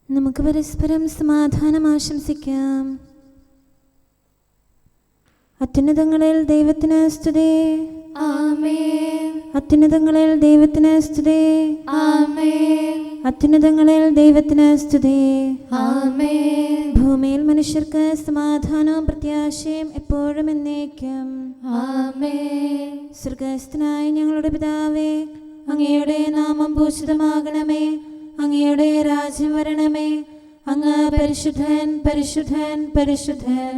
നമുക്ക് പരസ്പരം സമാധാനം ആശംസിക്കാം. അത്യുന്നതങ്ങളിൽ ദൈവത്തിന് സ്തുതി. ആമേൻ. അത്യുന്നതങ്ങളിൽ ദൈവത്തിന് സ്തുതി. ആമേൻ. അത്യുന്നതങ്ങളിൽ ദൈവത്തിന് സ്തുതി. ആമേൻ. ഭൂമിയിൽ മനുഷ്യർക്ക് സമാധാനവും പ്രത്യാശയും എപ്പോഴും എന്നേക്കും. ആമേൻ. സ്വർഗ്ഗസ്ഥനായ ഞങ്ങളുടെ പിതാവേ, അങ്ങയുടെ നാമം പൂജിതമാകണമേ. അങ്ങയുടെ രാജ്യം വരണമേ. അങ്ങ് പരിശുദ്ധൻ, പരിശുദ്ധൻ, പരിശുദ്ധൻ.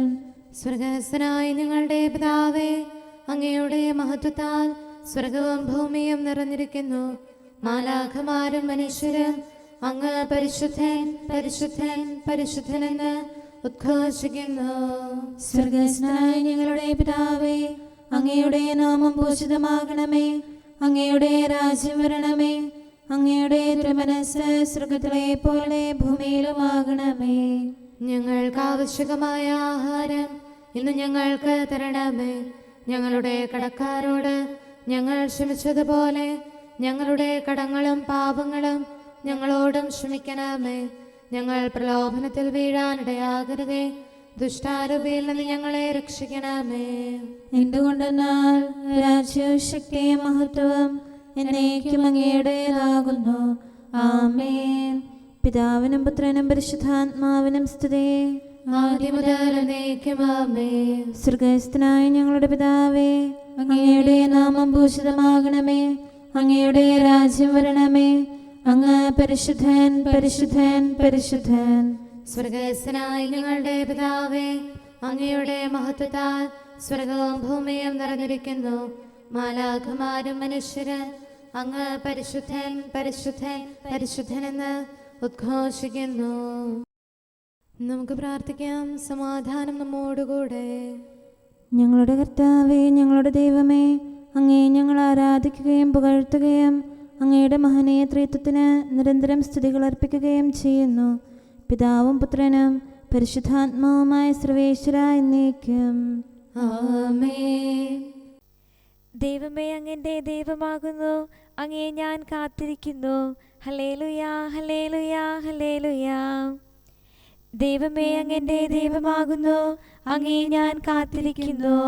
സ്വർഗ്ഗസ്ഥനായ ഞങ്ങളുടെ പിതാവേ, അങ്ങയുടെ മഹത്വത്താൽ സ്വർഗവും ഭൂമിയും നിറഞ്ഞിരിക്കുന്നു. മാലാഖമാരും മനുഷ്യരും അങ്ങ് പരിശുദ്ധൻ, പരിശുദ്ധൻ, പരിശുദ്ധനെന്ന് ഉദ്ഘോഷിക്കുന്നു. സ്വർഗ്ഗസ്ഥനായ ഞങ്ങളുടെ പിതാവേ, അങ്ങയുടെ നാമം പൂജിതമാകണമേ. അങ്ങയുടെ രാജ്യം വരണമേ. അങ്ങയുടെ തിരുമനസ്സ് സ്വർഗ്ഗത്തിലെ പോലെ ഭൂമിയിലുമാകണമേ. ഞങ്ങൾക്ക് ആവശ്യകമായ ആഹാരം ഇന്ന് ഞങ്ങൾക്ക് തരണമേ. ഞങ്ങളുടെ കടക്കാരോട് ഞങ്ങൾ ക്ഷമിച്ചതുപോലെ ഞങ്ങളുടെ കടങ്ങളും പാപങ്ങളും ഞങ്ങളോടും ക്ഷമിക്കണമേ. ഞങ്ങൾ പ്രലോഭനത്തിൽ വീഴാനിടയാകരുതേ. ദുഷ്ടാരൂപിയിൽ നിന്ന് ഞങ്ങളെ രക്ഷിക്കണമേ. എന്തുകൊണ്ടെന്നാൽ രാജ്യവും ശക്തിയും മഹത്വവും എന്നേക്കും അങ്ങയുടേതാകുന്നു. ആമേൻ. പിതാവിനും പുത്രനും പരിശുദ്ധാത്മാവിനും സ്തുതി. ആദ്യം മുതൽ എന്നേക്കും ആമേൻ. സ്വർഗ്ഗസ്ഥനായ ഞങ്ങളുടെ പിതാവേ, അങ്ങയുടെ നാമം പൂജിതമാകണമേ. അങ്ങയുടെ രാജ്യം വരണമേ. അങ്ങ് പരിശുദ്ധൻ, പരിശുദ്ധൻ, പരിശുദ്ധൻ. സ്വർഗ്ഗസ്ഥനായ ഞങ്ങളുടെ പിതാവേ, അങ്ങയുടെ മഹത്വത്താൽ സ്വർഗവും ഭൂമിയും നിറഞ്ഞിരിക്കുന്നു. മാലാഖമാരും മനുഷ്യരും അങ്ങ് പരിശുദ്ധൻ, പരിശുദ്ധൻ, പരിശുദ്ധനെന്ന് ഉദ്ഘോഷിക്കുന്നു. നമുക്ക് പ്രാർത്ഥിക്കാം. സമാധാനം നമ്മോടുകൂടെ. ഞങ്ങളുടെ കർത്താവേ, ഞങ്ങളുടെ ദൈവമേ, അങ്ങേ ഞങ്ങൾ ആരാധിക്കുകയും പുകഴ്ത്തുകയും അങ്ങയുടെ മഹനീയ ത്രിത്വത്തിന് നിരന്തരം സ്തുതികൾ അർപ്പിക്കുകയും ചെയ്യുന്നു. പിതാവും പുത്രനും പരിശുദ്ധാത്മാവുമായ സർവേശ്വര എന്നേക്കും. ആമേൻ. ദൈവമേ, അങ്ങൻ്റെ ദൈവമാകുന്നു. അങ്ങേ ഞാൻ കാത്തിരിക്കുന്നു. Hallelujah, hallelujah, hallelujah. ദൈവമേ, അങ്ങൻ്റെ ദൈവമാകുന്നു. അങ്ങേ ഞാൻ കാത്തിരിക്കുന്നു.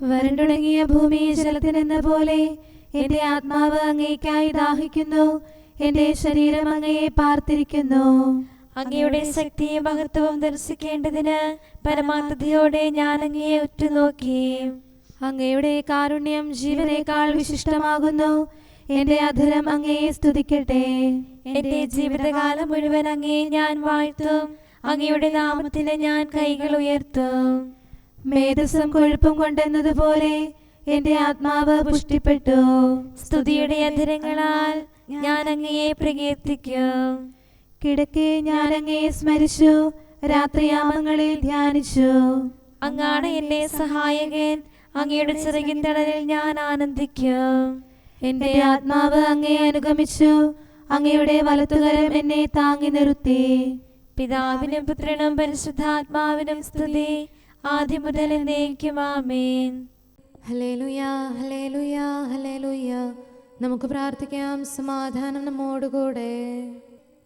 വരണ്ടുണങ്ങിയ ഭൂമി ജലത്തിനെന്ന പോലെ എൻ്റെ ആത്മാവ് അങ്ങേക്കായി ദാഹിക്കുന്നു. എൻ്റെ ശരീരം അങ്ങയെ പാർത്തിരിക്കുന്നു. അങ്ങയുടെ ശക്തിയും മഹത്വവും ദർശിക്കേണ്ടതിന് പരമാർത്ഥതയോടെ ഞാൻ അങ്ങയെ ഉറ്റുനോക്കി. അങ്ങയുടെ കാരുണ്യം ജീവനേക്കാൾ വിശിഷ്ടമാകുന്നു. എൻ്റെ അധരം അങ്ങയെ സ്തുതിക്കട്ടെ. എൻ്റെ ജീവിതകാലം മുഴുവൻ അങ്ങയെ ഞാൻ വാഴ്ത്തും. അങ്ങയുടെ നാമത്തിന് ഞാൻ കൈകൾ ഉയർത്തും. മേധസ്സും കൊഴുപ്പും കൊണ്ടെന്നതുപോലെ എൻ്റെ ആത്മാവ് പുഷ്ടിപ്പെട്ടു. സ്തുതിയുടെ അധരങ്ങളാൽ ഞാൻ അങ്ങയെ പ്രകീർത്തിക്കും. കിടക്കെ ഞാൻ അങ്ങയെ സ്മരിച്ചു. രാത്രിയാമങ്ങളിൽ ധ്യാനിച്ചു. അങ്ങാണ് എൻ്റെ സഹായകൻ. അങ്ങയുടെ ചിറകിൻ തണലിൽ ഞാൻ ആനന്ദിക്കും. എൻ്റെ ആത്മാവ് അങ്ങയെ അനുഗമിച്ചു. അങ്ങയുടെ വലത്തുകരം എന്നെ താങ്ങി നിർത്തി. പിതാവിനും പുത്രനും പരിശുദ്ധാത്മാവിനും സ്തുതി. ആദ്യം മുതൽ എന്നേക്കും ആമേൻ. Hallelujah, hallelujah, hallelujah. നമുക്ക് പ്രാർത്ഥിക്കാം. സമാധാനം നമ്മോടുകൂടെ.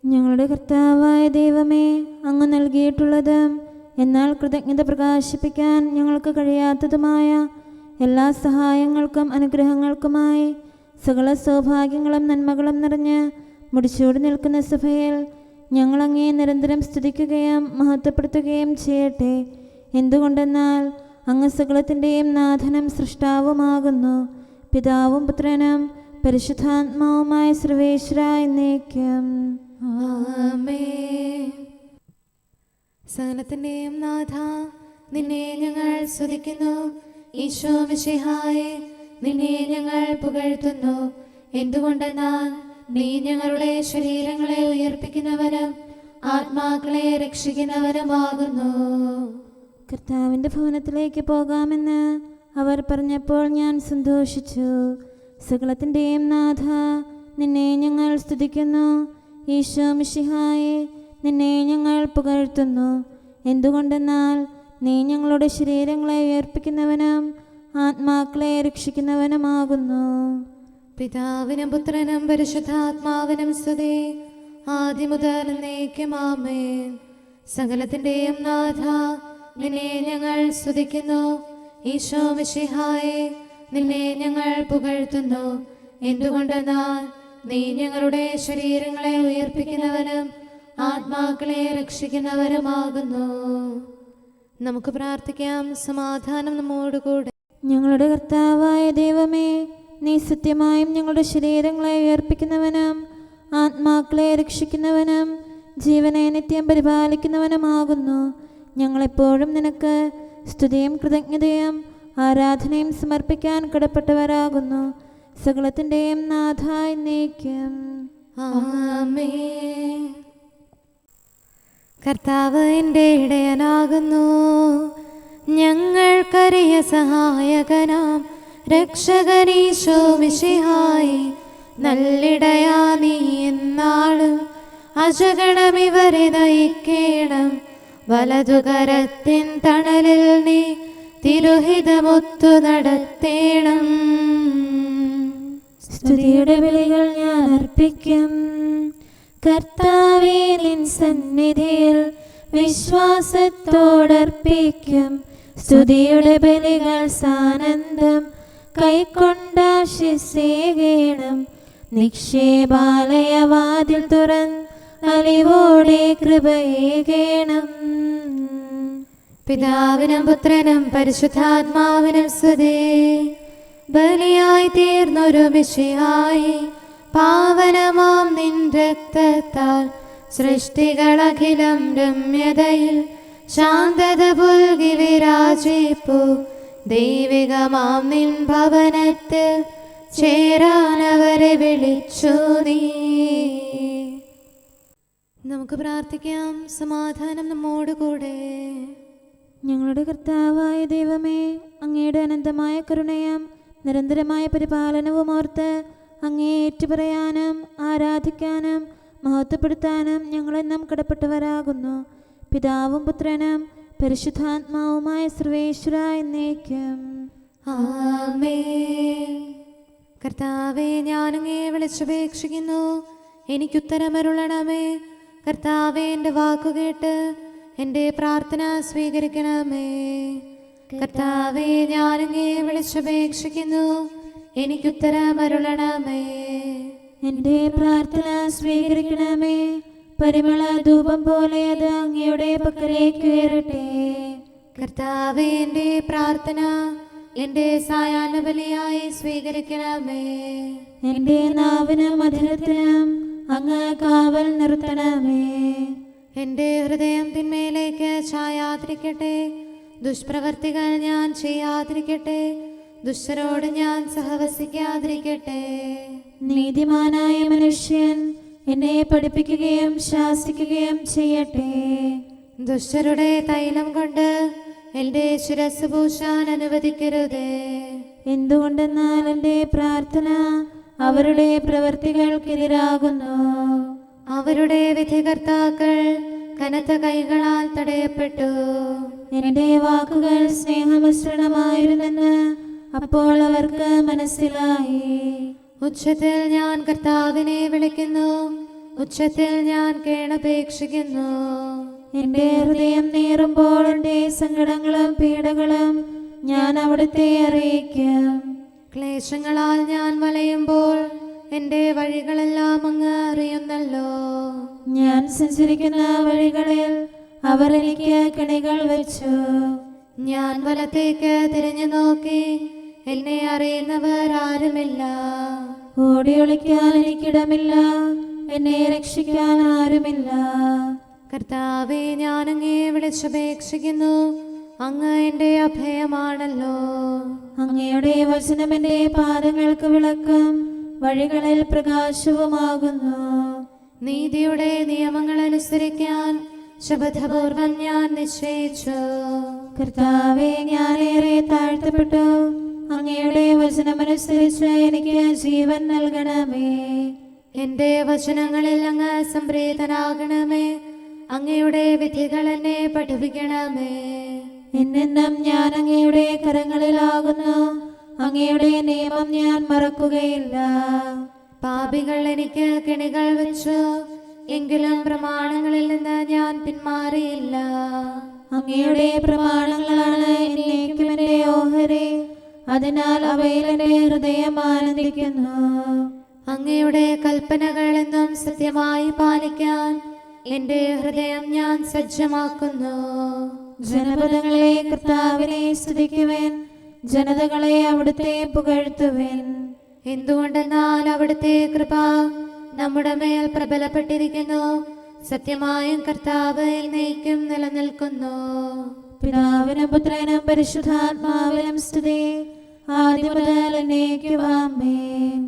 ഞങ്ങളുടെ കർത്താവായ ദൈവമേ, അങ്ങ് നൽകിയിട്ടുള്ളതും എന്നാൽ കൃതജ്ഞത പ്രകാശിപ്പിക്കാൻ ഞങ്ങൾക്ക് കഴിയാത്തതുമായ എല്ലാ സഹായങ്ങൾക്കും അനുഗ്രഹങ്ങൾക്കുമായി സകല സൗഭാഗ്യങ്ങളും നന്മകളും നിറഞ്ഞ് മുടിച്ചൂടി നിൽക്കുന്ന സഭയിൽ ഞങ്ങൾ അങ്ങയെ നിരന്തരം സ്തുതിക്കുകയും മഹത്വപ്പെടുത്തുകയും ചെയ്യട്ടെ. എന്തുകൊണ്ടെന്നാൽ അങ്ങ് സകലത്തിൻ്റെയും നാഥനും സൃഷ്ടാവുമാകുന്നു. പിതാവും പുത്രനും പരിശുദ്ധാത്മാവുമായ സർവേശ്വര എന്നേക്കും. ആമേൻ. സകലത്തിന്റെയും നാഥ, നിന്നെ ഞങ്ങൾ സ്തുതിക്കുന്നു. ഈശോ മിശിഹായേ, നിന്നെ ഞങ്ങൾ പുകഴ്ത്തുന്നു. എന്തുകൊണ്ടെന്നാൽ നീ ഞങ്ങളുടെ ശരീരങ്ങളെ ഉയർപ്പിക്കുന്നവനും ആത്മാക്കളെ രക്ഷിക്കുന്നവനുമാകുന്നു. കർത്താവിൻ്റെ ഭവനത്തിലേക്ക് പോകാമെന്ന് അവർ പറഞ്ഞപ്പോൾ ഞാൻ സന്തോഷിച്ചു. സകലത്തിൻ്റെയും നാഥ, നിന്നെ ഞങ്ങൾ സ്തുതിക്കുന്നു. ഈശോ മിശിഹായേ, നിന്നെ ഞങ്ങൾ പുകഴ്ത്തുന്നു. എന്തുകൊണ്ടെന്നാൽ നീ ഞങ്ങളുടെ ശരീരങ്ങളെ ഉയർപ്പിക്കുന്നവനും ആത്മാക്കളെ രക്ഷിക്കുന്നവനുമാകുന്നു. പിതാവിനും പുത്രനും പരിശുദ്ധാത്മാവിനും സ്തുതി. ആദ്യം മുതൽ എന്നേക്കും ആമേൻ. സകലത്തിന്റെയും നാഥ, നിന്നെ ഞങ്ങൾ സ്തുതിക്കുന്നു. ഈശോ മിശിഹായേ, നിന്നെ ഞങ്ങൾ പുകഴ്ത്തുന്നു. എന്തുകൊണ്ടെന്നാൽ നീ ഞങ്ങളുടെ ശരീരങ്ങളെ ഉയർപ്പിക്കുന്നവനും ആത്മാക്കളെ രക്ഷിക്കുന്നവരുമാകുന്നു. നമുക്ക് പ്രാർത്ഥിക്കാം. സമാധാനം നമ്മോടുകൂടെ. ഞങ്ങളുടെ കർത്താവായ ദൈവമേ, നീ സത്യമായും ഞങ്ങളുടെ ശരീരങ്ങളെ ഉയർപ്പിക്കുന്നവനും ആത്മാക്കളെ രക്ഷിക്കുന്നവനും ജീവനെ നിത്യം പരിപാലിക്കുന്നവനുമാകുന്നു. ഞങ്ങളെപ്പോഴും നിനക്ക് സ്തുതിയും കൃതജ്ഞതയും ആരാധനയും സമർപ്പിക്കാൻ കടപ്പെട്ടവരാകുന്നു. സകലത്തിൻ്റെയും നാഥ എന്നേക്കും ആമേൻ. കർത്താവ് എൻ്റെ ഇടയനാകുന്നു, ഞങ്ങൾക്കറിയ സഹായകനാം രക്ഷകനീശോ മിശിഹായി. നല്ലിടയാ നീ എന്നാളും അജഗണമിവരെ നയിക്കേണം. വലതുകരത്തിൻ തണലിൽ നീ തിരുഹിതമൊത്തു നടത്തേണം. സ്തുതിയുടെ വിളികൾ ഞാൻ അർപ്പിക്കും. കർത്താവേ, നിൻ സന്നിധിയിൽ വിശ്വാസത്തോടർപ്പിക്കും. സ്തുതിയുടെ ബലികൾ സാനന്ദം കൈക്കൊണ്ടാശിസേകേണം. നിക്ഷേപാലയവാതിൽ തുറന്ന് അലിവോടെ കൃപയേകേണം. പിതാവിനും പുത്രനും പരിശുദ്ധാത്മാവിനും സ്തുതി. ബലിയായി തീർന്നൊരു മിശിഹായി, പാവനമാം നിൻ രക്തത്താൽ സൃഷ്ടികളഖിലം രമ്യതയിൽ ശാന്തത പുൽകി വിരാജിപ്പു. ദൈവികമാം നിൻ ഭവനത്തിൽ ചേരാനവരെ വിളിച്ചു നീ. നമുക്ക് പ്രാർത്ഥിക്കാം. സമാധാനം നമ്മോടുകൂടെ. ഞങ്ങളുടെ കർത്താവായ ദൈവമേ, അങ്ങയുടെ അനന്തമായ കരുണയും നിരന്തരമായ പരിപാലനവും ഓർത്ത് അങ്ങേ ഏറ്റുപറയാനും ആരാധിക്കാനും മഹത്വപ്പെടുത്താനും ഞങ്ങളെന്നും കടപ്പെട്ടവരാകുന്നു. പിതാവും പുത്രനും പരിശുദ്ധാത്മാവുമായ സർവേശ്വര എന്നേക്കും ആമേൻ. കർത്താവേ, ഞാനങ്ങേ വിളിച്ചപേക്ഷിക്കുന്നു, എനിക്കുത്തരമരുളണമേ. കർത്താവേ, എൻ്റെ വാക്കുകേട്ട് എൻ്റെ പ്രാർത്ഥന സ്വീകരിക്കണമേ. കർത്താവേ, ഞാനങ്ങേ വിളിച്ചപേക്ഷിക്കുന്നു, എനിക്കുത്തരമരുളണമേ. എൻ്റെ പ്രാർത്ഥന സ്വീകരിക്കണമേ. പരിമള ധൂപം പോലെ അത് അങ്ങയുടെ പക്കലേക്ക് ഉയരട്ടെ. കർത്താവേ, എൻ്റെ പ്രാർത്ഥന എൻ്റെ സായാഹ്ന ബലിയായി സ്വീകരിക്കണമേ. എൻ്റെ നാവിനും മധുരത്തിനും അങ്ങ് കാവൽ നിർത്തണമേ. എൻ്റെ ഹൃദയം തിന്മയിലേക്ക് ചായാതിരിക്കട്ടെ. ദുഷ്പ്രവർത്തികൾ ഞാൻ ചെയ്യാതിരിക്കട്ടെ. ദുഷ്ടരോട് ഞാൻ സഹവസിക്കാതിരിക്കട്ടെ. നീതിമാനായ മനുഷ്യൻ എന്നെ പഠിപ്പിക്കുകയും ശാസിക്കുകയും ചെയ്യട്ടെ. ദുഷ്ടരുടെ തൈലം കൊണ്ട് എൻ്റെ ശിരസ് പൂശാൻ അനുവദിക്കരുതേ. എന്തുകൊണ്ടെന്നാൽ എൻ്റെ പ്രാർത്ഥന അവരുടെ പ്രവൃത്തികൾക്കെതിരാകുന്നു. അവരുടെ വിധികർത്താക്കൾ കനത്ത കൈകളാൽ തടയപ്പെട്ടു. എൻ്റെ വാക്കുകൾ സ്നേഹമിശ്രണമായിരുന്നെന്ന് അപ്പോൾ അവർക്ക് മനസ്സിലായി. ഉച്ചത്തിൽ ഞാൻ കർത്താവിനെ വിളിക്കുന്നു, ഉച്ചത്തിൽ ഞാൻ കേണപേക്ഷിക്കുന്നു. എൻ്റെ ഹൃദയം നീറുമ്പോൾ എൻ്റെ സങ്കടങ്ങളും പീഡകളും ഞാൻ അവിടുത്തെ അറിയിക്കും. ക്ലേശങ്ങളാൽ ഞാൻ വലയുമ്പോൾ എൻ്റെ വഴികളെല്ലാം അങ്ങ് അറിയുന്നല്ലോ. ഞാൻ സഞ്ചരിക്കുന്ന വഴികളിൽ അവർ എനിക്ക് കെണികൾ വെച്ചു. ഞാൻ വലത്തേക്ക് തിരിഞ്ഞു നോക്കി, എന്നെ അറിയുന്നവർ ആരുമില്ല. ഓടിയൊളിക്കാൻ എനിക്കിടമില്ല, എന്നെ രക്ഷിക്കാൻ ആരുമില്ല. കർത്താവേ, ഞാനങ്ങേ വിളിച്ചപേക്ഷിക്കുന്നു, അങ്ങ് എൻ്റെ അഭയമാണല്ലോ. അങ്ങയുടെ വചനം എൻ്റെ പാദങ്ങൾക്ക് വിളക്കും വഴികളിൽ പ്രകാശവുമാകുന്നു. നീതിയുടെ നിയമങ്ങൾ അനുസരിക്കാൻ ശപഥപൂർവം ഞാൻ നിശ്ചയിച്ചു. കർത്താവേ, ഞാനേറെ താഴ്ത്തപ്പെട്ടു. അങ്ങയുടെ വചനമനുസരിച്ച് എനിക്ക് ജീവൻ നൽകണമേ. എൻ്റെ വചനങ്ങളിൽ അങ്ങ് സംപ്രീതനാകണമേ. അങ്ങയുടെ വിധികൾ എന്നെ പഠിപ്പിക്കണമേ. എന്നെന്നും ഞാൻ അങ്ങയുടെ കരങ്ങളിലാകുന്നു. അങ്ങയുടെ നിയമം ഞാൻ മറക്കുകയില്ല. പാപികൾ എനിക്ക് കെണികൾ വെച്ചു, എങ്കിലും പ്രമാണങ്ങളിൽ നിന്ന് ഞാൻ പിന്മാറിയില്ല. അങ്ങയുടെ പ്രമാണങ്ങളാണ് എന്നേക്കും എന്റെ ഓഹരി, അതിനാൽ അവയിൽ എന്റെ ഹൃദയം ആനന്ദിക്കുന്നു. അങ്ങയുടെ കൽപ്പനകൾ എന്നും സത്യമായി പാലിക്കാൻ എന്റെ ഹൃദയം ഞാൻ സജ്ജമാക്കുന്നു. ജനപദങ്ങളെ കർത്താവിനെ സ്തുതിക്കുവേൻ, ജനതകളെ അവിടുത്തെ പുകഴ്ത്തുവേൻ. എന്തുകൊണ്ടെന്നാൽ അവിടുത്തെ കൃപ നമ്മുടെ മേൽ പ്രബലപ്പെട്ടിരിക്കുന്നു. സത്യമായും കർത്താവ് എന്നേക്കും നിലനിൽക്കുന്നു. പിതാവിനും പുത്രനും പരിശുദ്ധാത്മാവിനും സ്തുതി, ആദ്യം മുതൽ എന്നേക്കും ആമേൻ.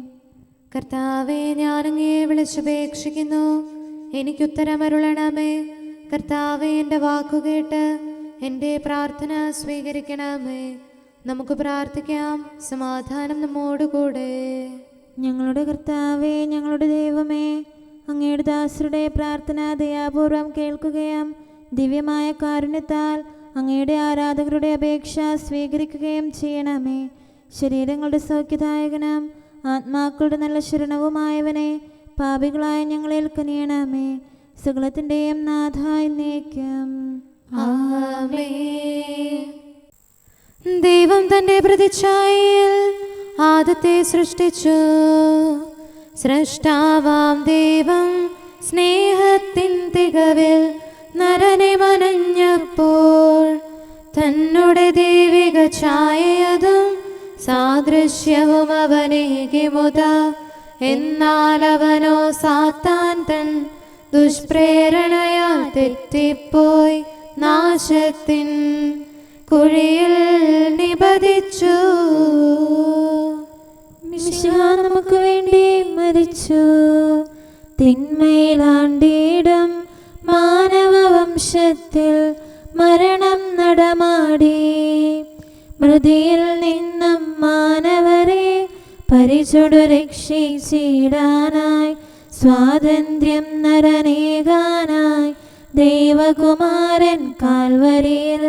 കർത്താവെ, ഞാൻ അങ്ങയെ വിളിച്ചപേക്ഷിക്കുന്നു, എനിക്കുത്തരമരുളണമേ. കർത്താവെ, എൻ്റെ വാക്കുകേട്ട് എൻ്റെ പ്രാർത്ഥന സ്വീകരിക്കണമേ. നമുക്ക് പ്രാർത്ഥിക്കാം. സമാധാനം നമ്മോടുകൂടെ. ഞങ്ങളുടെ കർത്താവേ, ഞങ്ങളുടെ ദൈവമേ, അങ്ങയുടെ ദാസരുടെ പ്രാർത്ഥന ദയാപൂർവം കേൾക്കുകയും ദിവ്യമായ കാരുണ്യത്താൽ അങ്ങയുടെ ആരാധകരുടെ അപേക്ഷ സ്വീകരിക്കുകയും ചെയ്യണമേ. ശരീരങ്ങളുടെ സൗഖ്യദായകനും ആത്മാക്കളുടെ നല്ല ശരണവുമായവനെ, പാപികളായ ഞങ്ങളിൽ കനിയണമേ. സകലത്തിൻ്റെയും നാഥ എന്നേക്കും ആമേൻ. ദൈവം തന്റെ പ്രതിച്ഛായയിൽ ആദത്തെ സൃഷ്ടിച്ചു. സ്രഷ്ടാവാം ദൈവം സ്നേഹത്തിൻ തികവിൽ നരനെ മനഞ്ഞപ്പോൾ തന്നുടെ ദൈവിക ഛായയതും സാദൃശ്യവും അവനേകിമുത. എന്നാൽ അവനോ സാത്താൻ തൻ ദുഷ്പ്രേരണയാൽ തെറ്റിപ്പോയി നാശത്തിൻ കുഴിയിൽ നിപതിച്ചു. മിശിഹ നമുക്ക് വേണ്ടി മരിച്ചു, തിന്മയിലാണ്ടിടും മാനവവംശത്തിൽ മരണം നടമാടി. മൃതിയിൽ നിന്നും മാനവരെ പരിചൊടു രക്ഷിച്ചിടാനായി, സ്വാതന്ത്ര്യം നരനേകാനായി ദൈവകുമാരൻ കാൽവരിയിൽ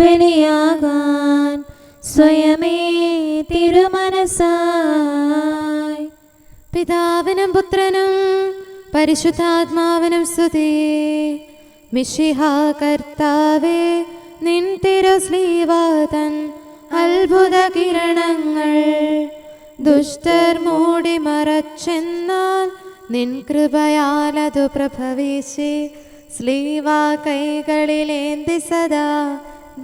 ബലിയാകാൻ സ്വയമേ തിരുമനസായി. പിതാവിനും പുത്രനും പരിശുദ്ധാത്മാവിനും സ്തുതി. മിശിഹ കർത്താവേ, നിൻ തിരുസ്ലീവതൻ അത്ഭുത കിരണങ്ങൾ ദുഷ്ടർ മൂടി മറച്ചെന്നാൽ നിൻ കൃപയാൽ അതു പ്രഭവിച്ച് സ്ലീവ കൈകളിലേന്തി സദാ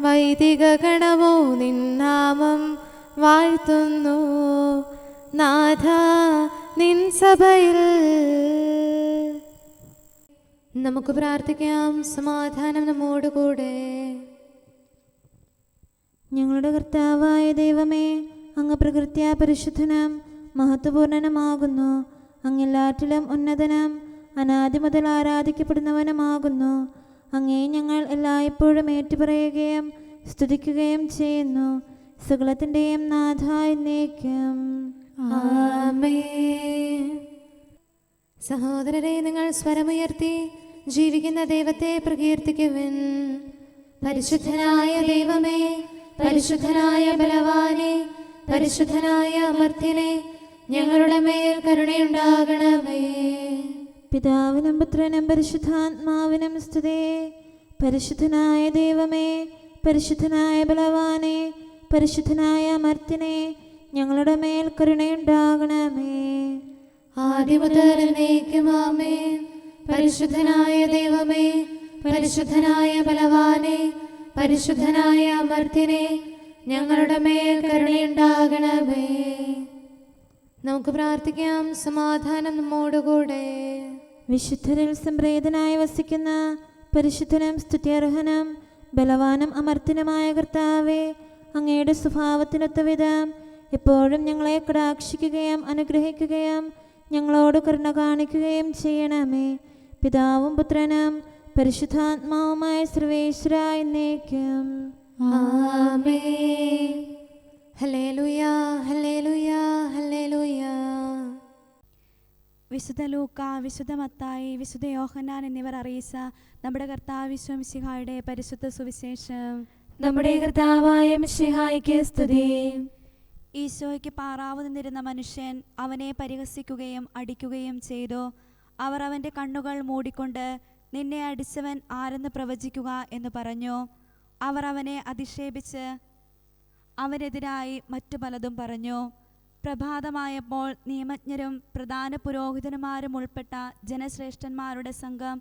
വൈദിക ഗണമോ നിന്നാമം വാഴ്ത്തുന്നു. നാഥ, നിൻ സഭയിൽ നമുക്ക് പ്രാർത്ഥിക്കാം. സമാധാനം നമ്മോടുകൂടെ. ഞങ്ങളുടെ കർത്താവായ ദൈവമേ, അങ്ങ് പ്രകൃത്യാ പരിശുദ്ധനും മഹത്വപൂർണനുമാകുന്നു. അങ്ങെല്ലാറ്റിലും ഉന്നതനും അനാദി മുതൽ ആരാധിക്കപ്പെടുന്നവനുമാകുന്നു. അങ്ങേ ഞങ്ങൾ എല്ലായ്പ്പോഴും ഏറ്റുപറയുകയും സ്തുതിക്കുകയും ചെയ്യുന്നു. സകലത്തിൻ്റെയും നാഥ എന്നേക്കും ആമേൻ. സഹോദരരെ, നിങ്ങൾ സ്വരമുയർത്തി ജീവിക്കുന്ന ദൈവത്തെ പ്രകീർത്തിക്കുവിൻ. പരിശുദ്ധനായ ദൈവമേ, പരിശുദ്ധനായ ബലവാനെ, പരിശുദ്ധനായ അമർത്യനെ, ഞങ്ങളുടെ മേൽ കരുണയുണ്ടാകണമേ. പിതാവിനും പുത്രനും പരിശുദ്ധാത്മാവിനും സ്തുതി. പരിശുദ്ധനായ ദൈവമേ, പരിശുദ്ധനായ ബലവാനെ, പരിശുദ്ധനായ അമർത്യനെ, ഞങ്ങളുടെ മേൽ കരുണയുണ്ടാകണമേ. ആദ്യം മുതൽ എന്നേക്കും ആമേൻ. പരിശുദ്ധനായ ദൈവമേ, പരിശുദ്ധനായ ബലവാനെ, പരിശുദ്ധനായ അമർത്യനെ, ഞങ്ങളുടെ മേൽ കരുണയുണ്ടാകണമേ. നമുക്ക് പ്രാർത്ഥിക്കാം. സമാധാനം നമ്മോടുകൂടെ. വിശുദ്ധരിൽ സംപ്രീതനായി വസിക്കുന്ന പരിശുദ്ധനും സ്തുത്യർഹനും ബലവാനും അമർത്യനുമായ കർത്താവേ, അങ്ങയുടെ സ്വഭാവത്തിനൊത്ത വിധം എപ്പോഴും ഞങ്ങളെ കടാക്ഷിക്കുകയും അനുഗ്രഹിക്കുകയും ഞങ്ങളോട് കരുണ കാണിക്കുകയും ചെയ്യണമേ. പിതാവും പുത്രനും പരിശുദ്ധാത്മാവുമായ സർവേശ്വര എന്നേക്കും ആമേൻ. Hallelujah, hallelujah, hallelujah. വിശുദ്ധ ലൂക്ക, വിശുദ്ധ മത്തായി, വിശുദ്ധ യോഹന്നാൻ എന്നിവർ അറിയിച്ച നമ്മുടെ കർത്താവ് ഈശോ മിശിഹായുടെ പരിശുദ്ധ സുവിശേഷം. നമ്മുടെ കർത്താവായ മിശിഹായ്ക്ക് സ്തുതി. ഈശോയ്ക്ക് പാറാവ് നിന്നിരുന്ന മനുഷ്യൻ അവനെ പരിഹസിക്കുകയും അടിക്കുകയും ചെയ്തു. അവർ അവൻ്റെ കണ്ണുകൾ മൂടിക്കൊണ്ട്, നിന്നെ അടിച്ചവൻ ആരെന്ന് പ്രവചിക്കുക എന്ന് പറഞ്ഞു. അവർ അവനെ അധിക്ഷേപിച്ച് അവനെതിരായി മറ്റു പലതും പറഞ്ഞു. പ്രഭാതമായപ്പോൾ നിയമജ്ഞരും പ്രധാന പുരോഹിതന്മാരും ഉൾപ്പെട്ട ജനശ്രേഷ്ഠന്മാരുടെ സംഘം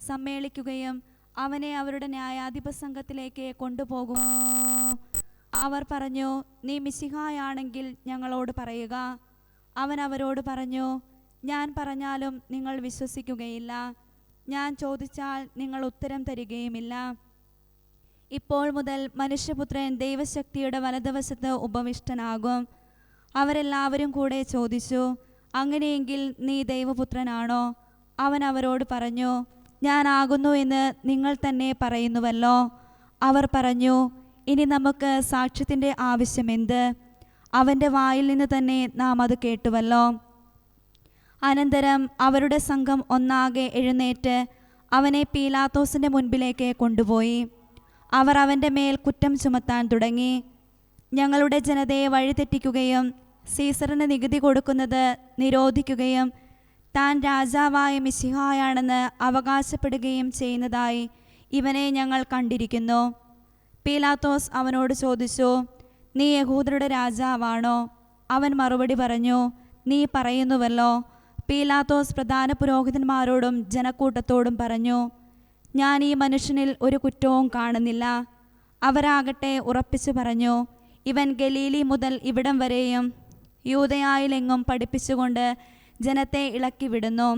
സമ്മേളിക്കുകയും അവനെ അവരുടെ ന്യായാധിപ സംഘത്തിലേക്ക് കൊണ്ടുപോകും. അവർ പറഞ്ഞു, നീ മിശിഹായാണെങ്കിൽ ഞങ്ങളോട് പറയുക. അവൻ അവരോട് പറഞ്ഞു, ഞാൻ പറഞ്ഞാലും നിങ്ങൾ വിശ്വസിക്കുകയില്ല, ഞാൻ ചോദിച്ചാൽ നിങ്ങൾ ഉത്തരം തരികയുമില്ല. ഇപ്പോൾ മുതൽ മനുഷ്യപുത്രൻ ദൈവശക്തിയുടെ വലതുവശത്ത് ഉപവിഷ്ടനാകും. അവരെല്ലാവരും കൂടെ ചോദിച്ചു, അങ്ങനെയെങ്കിൽ നീ ദൈവപുത്രനാണോ? അവൻ അവരോട് പറഞ്ഞു, ഞാനാകുന്നു എന്ന് നിങ്ങൾ തന്നെ പറയുന്നുവല്ലോ. അവർ പറഞ്ഞു, ഇനി നമുക്ക് സാക്ഷ്യത്തിൻ്റെ ആവശ്യമെന്ത്? അവൻ്റെ വായിൽ നിന്ന് തന്നെ നാം അത് കേട്ടുവല്ലോ. അനന്തരം അവരുടെ സംഘം ഒന്നാകെ എഴുന്നേറ്റ് അവനെ പീലാത്തോസിൻ്റെ മുൻപിലേക്ക് കൊണ്ടുപോയി. അവർ അവൻ്റെ മേൽ കുറ്റം ചുമത്താൻ തുടങ്ങി. ഞങ്ങളുടെ ജനതയെ വഴിതെറ്റിക്കുകയും സീസറിന് നികുതി കൊടുക്കുന്നത് നിരോധിക്കുകയും താൻ രാജാവായ മിശിഹായാണെന്ന് അവകാശപ്പെടുകയും ചെയ്യുന്നതായി ഇവനെ ഞങ്ങൾ കണ്ടിരിക്കുന്നു. പീലാത്തോസ് അവനോട് ചോദിച്ചു, നീ യഹൂദരുടെ രാജാവാണോ? അവൻ മറുപടി പറഞ്ഞു, നീ പറയുന്നുവല്ലോ. പീലാത്തോസ് പ്രധാന പുരോഹിതന്മാരോടും ജനക്കൂട്ടത്തോടും പറഞ്ഞു, ഞാൻ ഈ മനുഷ്യനിൽ ഒരു കുറ്റവും കാണുന്നില്ല. അവരാകട്ടെ ഉറപ്പിച്ചു പറഞ്ഞു, ഇവൻ ഗലീലി മുതൽ ഇവിടം വരെയും യൂദയായിലെങ്ങും പഠിപ്പിച്ചുകൊണ്ട് ജനത്തെ ഇളക്കി വിടുന്നു.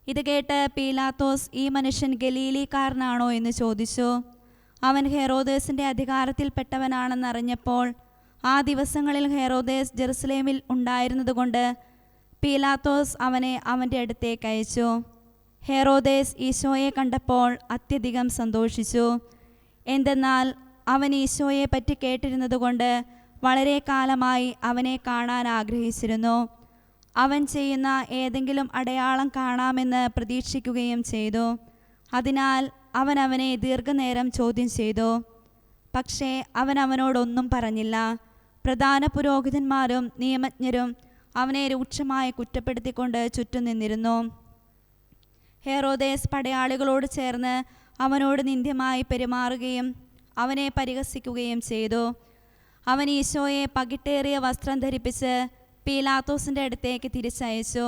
ഇത് കേട്ട് പീലാത്തോസ്, ഈ മനുഷ്യൻ ഗലീലിക്കാരനാണോ എന്ന് ചോദിച്ചു. അവൻ ഹെറോദേസിൻ്റെ അധികാരത്തിൽപ്പെട്ടവനാണെന്നറിഞ്ഞപ്പോൾ ആ ദിവസങ്ങളിൽ ഹെറോദേസ് ജെറുസലേമിൽ ഉണ്ടായിരുന്നതുകൊണ്ട് പീലാത്തോസ് അവനെ അവൻ്റെ അടുത്തേക്ക് അയച്ചു. ഹെറോദേസ് ഈശോയെ കണ്ടപ്പോൾ അത്യധികം സന്തോഷിച്ചു. എന്തെന്നാൽ അവൻ ഈശോയെ പറ്റി കേട്ടിരുന്നതുകൊണ്ട് വളരെ കാലമായി അവനെ കാണാൻ ആഗ്രഹിച്ചിരുന്നു. അവൻ ചെയ്യുന്ന ഏതെങ്കിലും അടയാളം കാണാമെന്ന് പ്രതീക്ഷിക്കുകയും ചെയ്തു. അതിനാൽ അവൻ അവനെ ദീർഘനേരം ചോദ്യം ചെയ്തു. പക്ഷേ അവൻ അവനോടൊന്നും പറഞ്ഞില്ല. പ്രധാന പുരോഹിതന്മാരും നിയമജ്ഞരും അവനെ രൂക്ഷമായി കുറ്റപ്പെടുത്തിക്കൊണ്ട് ചുറ്റും നിന്നിരുന്നു. ഹെറോദേസ് പടയാളികളോട് ചേർന്ന് അവനോട് നിന്ദ്യമായി പെരുമാറുകയും അവനെ പരിഹസിക്കുകയും ചെയ്തു. അവൻ ഈശോയെ പകിട്ടേറിയ വസ്ത്രം ധരിപ്പിച്ച് പീലാത്തോസിൻ്റെ അടുത്തേക്ക് തിരിച്ചയച്ചു.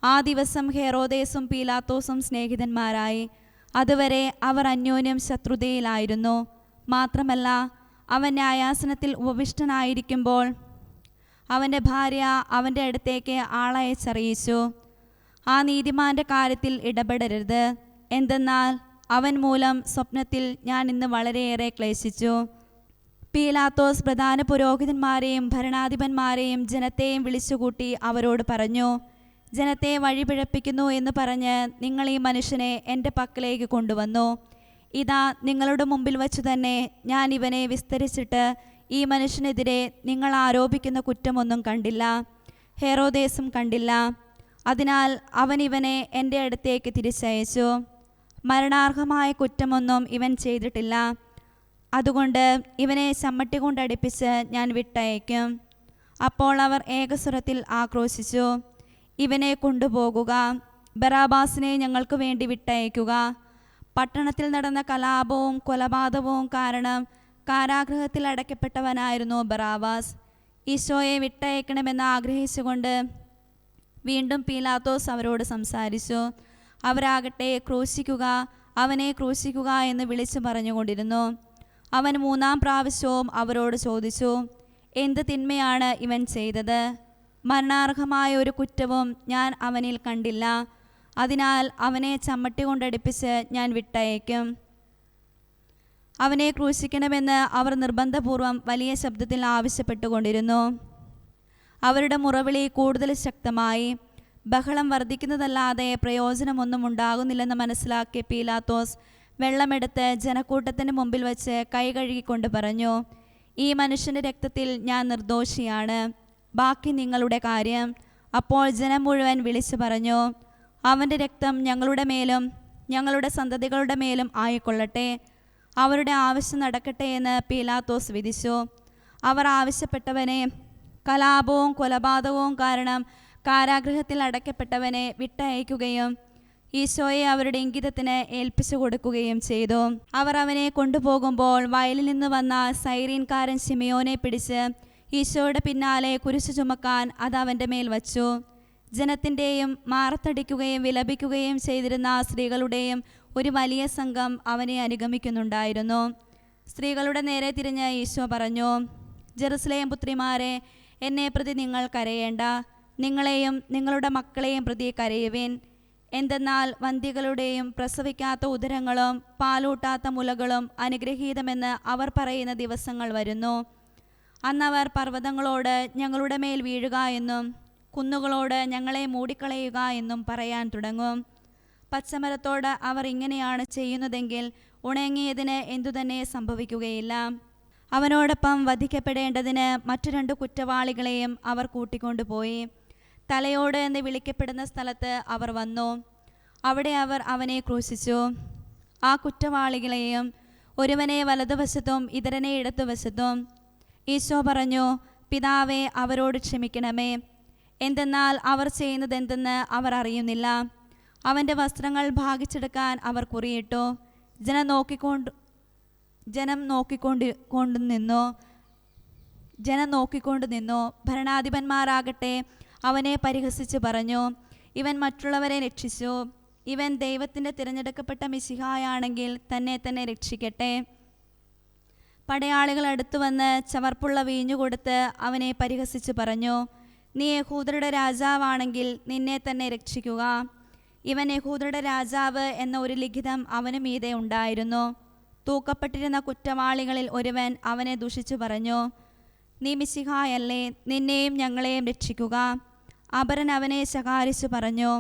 ആ ദിവസം ഹെറോദേസും പീലാത്തോസും സ്നേഹിതന്മാരായി. അതുവരെ അവർ അന്യോന്യം ശത്രുതയിലായിരുന്നു. മാത്രമല്ല, അവൻ ന്യായാസനത്തിൽ ഉപവിഷ്ടനായിരിക്കുമ്പോൾ അവൻ്റെ ഭാര്യ അവൻ്റെ അടുത്തേക്ക് ആളയച്ചറിയിച്ചു, ആ നീതിമാൻ്റെ കാര്യത്തിൽ ഇടപെടരുത്. എന്തെന്നാൽ അവൻ മൂലം സ്വപ്നത്തിൽ ഞാൻ ഇന്ന് വളരെയേറെ ക്ലേശിച്ചു. പീലാത്തോസ് പ്രധാന പുരോഹിതന്മാരെയും ഭരണാധിപന്മാരെയും ജനത്തെയും വിളിച്ചുകൂട്ടി അവരോട് പറഞ്ഞു, ജനത്തെ വഴിപിഴപ്പിക്കുന്നു എന്ന് പറഞ്ഞ് നിങ്ങൾ ഈ മനുഷ്യനെ എൻ്റെ പക്കലേക്ക് കൊണ്ടുവന്നു. ഇതാ, നിങ്ങളുടെ മുമ്പിൽ വച്ചു തന്നെ ഞാൻ ഇവനെ വിസ്തരിച്ചിട്ട് ഈ മനുഷ്യനെതിരെ നിങ്ങൾ ആരോപിക്കുന്ന കുറ്റമൊന്നും കണ്ടില്ല, ഹെറോദേസും കണ്ടില്ല. അതിനാൽ അവൻ ഇവനെ എൻ്റെ അടുത്തേക്ക് തിരിച്ചയച്ചു. മരണാർഹമായ കുറ്റമൊന്നും ഇവൻ ചെയ്തിട്ടില്ല. അതുകൊണ്ട് ഇവനെ ചമ്മട്ടി കൊണ്ടടിപ്പിച്ച് ഞാൻ വിട്ടയക്കും. അപ്പോൾ അവർ ഏകസ്വരത്തിൽ ആക്രോശിച്ചു, ഇവനെ കൊണ്ടുപോകുക, ബറാബാസിനെ ഞങ്ങൾക്ക് വേണ്ടി വിട്ടയക്കുക. പട്ടണത്തിൽ നടന്ന കലാപവും കൊലപാതകവും കാരണം കാരാഗൃഹത്തിൽ അടയ്ക്കപ്പെട്ടവനായിരുന്നു ബറാബാസ്. ഈശോയെ വിട്ടയക്കണമെന്ന് ആഗ്രഹിച്ചുകൊണ്ട് വീണ്ടും പീലാത്തോസ് അവരോട് സംസാരിച്ചു. അവരാകട്ടെ ക്രൂശിക്കുക, അവനെ ക്രൂശിക്കുക എന്ന് വിളിച്ചു പറഞ്ഞുകൊണ്ടിരുന്നു. അവൻ 3-ാം പ്രാവശ്യവും അവരോട് ചോദിച്ചു, എന്ത് തിന്മയാണ് ഇവൻ ചെയ്തത്? മരണാർഹമായ ഒരു കുറ്റവും ഞാൻ അവനിൽ കണ്ടില്ല. അതിനാൽ അവനെ ചമ്മട്ടി കൊണ്ടടിപ്പിച്ച് ഞാൻ വിട്ടയക്കും. അവനെ ക്രൂശിക്കണമെന്ന് അവർ നിർബന്ധപൂർവം വലിയ ശബ്ദത്തിൽ ആവശ്യപ്പെട്ടുകൊണ്ടിരുന്നു. അവരുടെ മുറവിളി കൂടുതൽ ശക്തമായി. ബഹളം വർദ്ധിക്കുന്നതല്ലാതെ പ്രയോജനമൊന്നും ഉണ്ടാകുന്നില്ലെന്ന് മനസ്സിലാക്കിയ പീലാത്തോസ് വെള്ളമെടുത്ത് ജനക്കൂട്ടത്തിന് മുമ്പിൽ വച്ച് കൈ കഴുകിക്കൊണ്ട് പറഞ്ഞു, ഈ മനുഷ്യൻ്റെ രക്തത്തിൽ ഞാൻ നിർദോഷിയാണ്. ബാക്കി നിങ്ങളുടെ കാര്യം. അപ്പോൾ ജനം മുഴുവൻ വിളിച്ചു പറഞ്ഞു, അവൻ്റെ രക്തം ഞങ്ങളുടെ മേലും ഞങ്ങളുടെ സന്തതികളുടെ മേലും ആയിക്കൊള്ളട്ടെ, അവരുടെ ആവശ്യം നടക്കട്ടെ എന്ന് പീലാത്തോസ് വിധിച്ചു. അവർ ആവശ്യപ്പെട്ടവനെ കലാപവും കൊലപാതകവും കാരണം കാരാഗൃഹത്തിൽ അടയ്ക്കപ്പെട്ടവനെ വിട്ടയക്കുകയും ഈശോയെ അവരുടെ ഇംഗിതത്തിന് ഏൽപ്പിച്ചു കൊടുക്കുകയും ചെയ്തു. അവർ അവനെ കൊണ്ടുപോകുമ്പോൾ വയലിൽ നിന്ന് വന്ന സൈറീൻകാരൻ ശിമയോനെ പിടിച്ച് ഈശോയുടെ പിന്നാലെ കുരിശു ചുമക്കാൻ അത് അവൻ്റെ മേൽ വച്ചു. ജനത്തിൻ്റെയും മാറത്തടിക്കുകയും വിലപിക്കുകയും ചെയ്തിരുന്ന സ്ത്രീകളുടെയും ഒരു വലിയ സംഘം അവനെ അനുഗമിക്കുന്നുണ്ടായിരുന്നു. സ്ത്രീകളുടെ നേരെ തിരിഞ്ഞ് ഈശോ പറഞ്ഞു, ജെറുസലേം പുത്രിമാരെ, എന്നെ പ്രതി നിങ്ങൾ കരയേണ്ട, നിങ്ങളെയും നിങ്ങളുടെ മക്കളെയും പ്രതി കരയുവിൻ. എന്തെന്നാൽ വന്ധ്യകളുടെയും പ്രസവിക്കാത്ത ഉദരങ്ങളും പാലൂട്ടാത്ത മുലകളും അനുഗ്രഹീതമെന്ന് അവർ പറയുന്ന ദിവസങ്ങൾ വരുന്നു. അന്നവർ പർവ്വതങ്ങളോട് ഞങ്ങളുടെ മേൽ വീഴുക എന്നും കുന്നുകളോട് ഞങ്ങളെ മൂടിക്കളയുക എന്നും പറയാൻ തുടങ്ങും. പച്ചമരത്തോട് അവർ ഇങ്ങനെയാണ് ചെയ്യുന്നതെങ്കിൽ ഉണങ്ങിയതിന് എന്തുതന്നെ സംഭവിക്കുകയില്ല. അവനോടൊപ്പം വധിക്കപ്പെടേണ്ടതിന് മറ്റു 2 കുറ്റവാളികളെയും അവർ കൂട്ടിക്കൊണ്ടുപോയി. തലയോട് എന്ന് വിളിക്കപ്പെടുന്ന സ്ഥലത്ത് അവർ വന്നു. അവിടെ അവർ അവനെ ക്രൂശിച്ചു. ആ കുറ്റവാളികളെയും ഒരുവനെ വലതുവശത്തും ഇതരനെ ഇടതുവശത്തും. ഈശോ പറഞ്ഞു, പിതാവേ, അവരോട് ക്ഷമിക്കണമേ, എന്തെന്നാൽ അവർ ചെയ്യുന്നതെന്തെന്ന് അവർ അറിയുന്നില്ല. അവൻ്റെ വസ്ത്രങ്ങൾ ഭാഗിച്ചെടുക്കാൻ അവർ കുറിയിട്ടു. ജനം നോക്കിക്കൊണ്ടു നിന്നു. ഭരണാധിപന്മാരാകട്ടെ അവനെ പരിഹസിച്ച് പറഞ്ഞു, ഇവൻ മറ്റുള്ളവരെ രക്ഷിച്ചു. ഇവൻ ദൈവത്തിൻ്റെ തിരഞ്ഞെടുക്കപ്പെട്ട മിശിഹായാണെങ്കിൽ തന്നെ രക്ഷിക്കട്ടെ. പടയാളികൾ അടുത്തു വന്ന് ചവർപ്പുള്ള വീഞ്ഞു കൊടുത്ത് അവനെ പരിഹസിച്ച് പറഞ്ഞു, നീ യഹൂദരുടെ രാജാവാണെങ്കിൽ നിന്നെ തന്നെ രക്ഷിക്കുക. ഇവൻ യഹൂദരുടെ രാജാവ് എന്ന ഒരു ലിഖിതം അവന് മീതെ ഉണ്ടായിരുന്നു. തൂക്കപ്പെട്ടിരുന്ന കുറ്റവാളികളിൽ ഒരുവൻ അവനെ ദുഷിച്ചു പറഞ്ഞു, നീ മിശിഹായല്ലേ, നിന്നെയും ഞങ്ങളെയും രക്ഷിക്കുക. അപരൻ അവനെ ശകാരിച്ചു പറഞ്ഞു,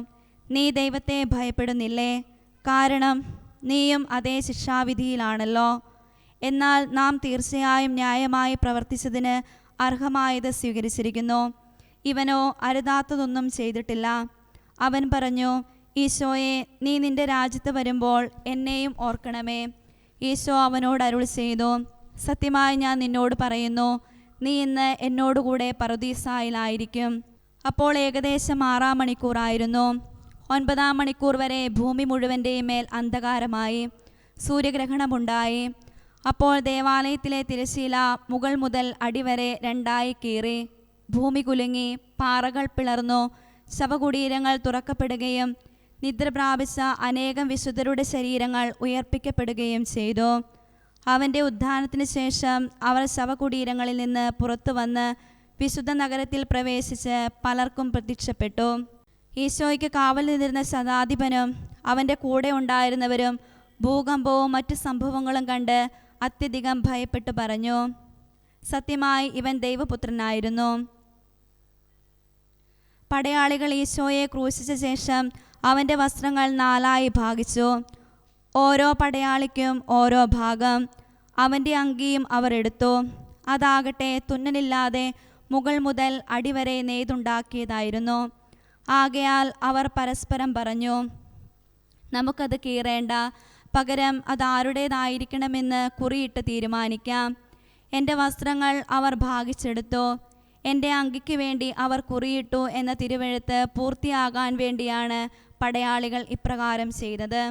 നീ ദൈവത്തെ ഭയപ്പെടുന്നില്ലേ? കാരണം നീയും അതേ ശിക്ഷാവിധിയിലാണല്ലോ. എന്നാൽ നാം തീർച്ചയായും ന്യായമായി പ്രവർത്തിച്ചതിന് അർഹമായത് സ്വീകരിച്ചിരിക്കുന്നു. ഇവനോ അരുതാത്തതൊന്നും ചെയ്തിട്ടില്ല. അവൻ പറഞ്ഞു, ഈശോയെ, നീ നിന്റെ രാജ്യത്ത് വരുമ്പോൾ എന്നെയും ഓർക്കണമേ. ഈശോ അവനോട് അരുൾ ചെയ്തു, സത്യമായി ഞാൻ നിന്നോട് പറയുന്നു, നീ ഇന്ന് എന്നോടുകൂടെ പറുദീസായിലായിരിക്കും. അപ്പോൾ ഏകദേശം 6-ാം മണിക്കൂറായിരുന്നു. 9-ാം മണിക്കൂർ വരെ ഭൂമി മുഴുവൻ്റെയും മേൽ അന്ധകാരമായി. സൂര്യഗ്രഹണമുണ്ടായി. അപ്പോൾ ദേവാലയത്തിലെ തിരശ്ശീല മുകൾ മുതൽ അടിവരെ 2ആയി കീറി. ഭൂമി കുലുങ്ങി, പാറകൾ പിളർന്നു, ശവകുടീരങ്ങൾ തുറക്കപ്പെടുകയും നിദ്ര പ്രാപിച്ച അനേകം വിശുദ്ധരുടെ ശരീരങ്ങൾ ഉയർപ്പിക്കപ്പെടുകയും ചെയ്തു. അവൻ്റെ ഉത്ഥാനത്തിന് ശേഷം അവർ ശവകുടീരങ്ങളിൽ നിന്ന് പുറത്തു വന്ന് വിശുദ്ധ നഗരത്തിൽ പ്രവേശിച്ച് പലർക്കും പ്രത്യക്ഷപ്പെട്ടു. ഈശോയ്ക്ക് കാവൽ നിന്നിരുന്ന ശതാധിപനും അവൻ്റെ കൂടെ ഉണ്ടായിരുന്നവരും ഭൂകമ്പവും മറ്റു സംഭവങ്ങളും കണ്ട് അത്യധികം ഭയപ്പെട്ടു പറഞ്ഞു, സത്യമായി ഇവൻ ദൈവപുത്രനായിരുന്നു. പടയാളികൾ ഈശോയെ ക്രൂശിച്ച ശേഷം അവൻ്റെ വസ്ത്രങ്ങൾ 4ആയി ഭാഗിച്ചു. ഓരോ പടയാളിക്കും ഓരോ ഭാഗം. അവൻ്റെ അങ്കിയും അവർ എടുത്തു. അതാകട്ടെ തുന്നലില്ലാതെ മുകൾ മുതൽ അടിവരെ നെയ്തുണ്ടാക്കിയതായിരുന്നു. ആകയാൽ അവർ പരസ്പരം പറഞ്ഞു, നമുക്കത് കീറേണ്ട, പകരം അതാരുടേതായിരിക്കണമെന്ന് കുറിയിട്ട് തീരുമാനിക്കാം. എൻ്റെ വസ്ത്രങ്ങൾ അവർ ഭാഗിച്ചെടുത്തു. എൻ്റെ അങ്കിക്ക് വേണ്ടി അവർ കുറിയിട്ടു എന്ന തിരുവെഴുത്ത് പൂർത്തിയാകാൻ വേണ്ടിയാണ് പടയാളികൾ ഇപ്രകാരം ചെയ്തത്.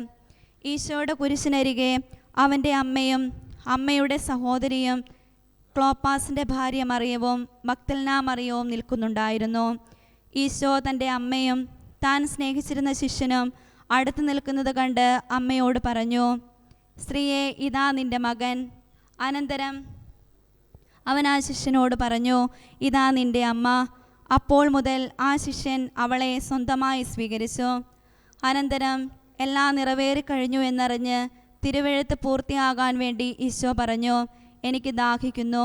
ഈശോയുടെ കുരിശിനരികെ അവൻ്റെ അമ്മയും അമ്മയുടെ സഹോദരിയും ക്ലോപ്പാസിൻ്റെ ഭാര്യ മറിയവും മഗ്ദലന മറിയവും നിൽക്കുന്നുണ്ടായിരുന്നു. ഈശോ തൻ്റെ അമ്മയും താൻ സ്നേഹിച്ചിരുന്ന ശിഷ്യനും അടുത്ത് നിൽക്കുന്നത് കണ്ട് അമ്മയോട് പറഞ്ഞു, സ്ത്രീയെ, ഇതാ നിൻ്റെ മകൻ. അനന്തരം അവൻ ആ ശിഷ്യനോട് പറഞ്ഞു, ഇതാ നിൻ്റെ അമ്മ. അപ്പോൾ മുതൽ ആ ശിഷ്യൻ അവളെ സ്വന്തമായി സ്വീകരിച്ചു. അനന്തരം എല്ലാം നിറവേറിക്കഴിഞ്ഞു എന്നറിഞ്ഞ് തിരുവെഴുത്ത് പൂർത്തിയാകാൻ വേണ്ടി ഈശോ പറഞ്ഞു, എനിക്ക് ദാഹിക്കുന്നു.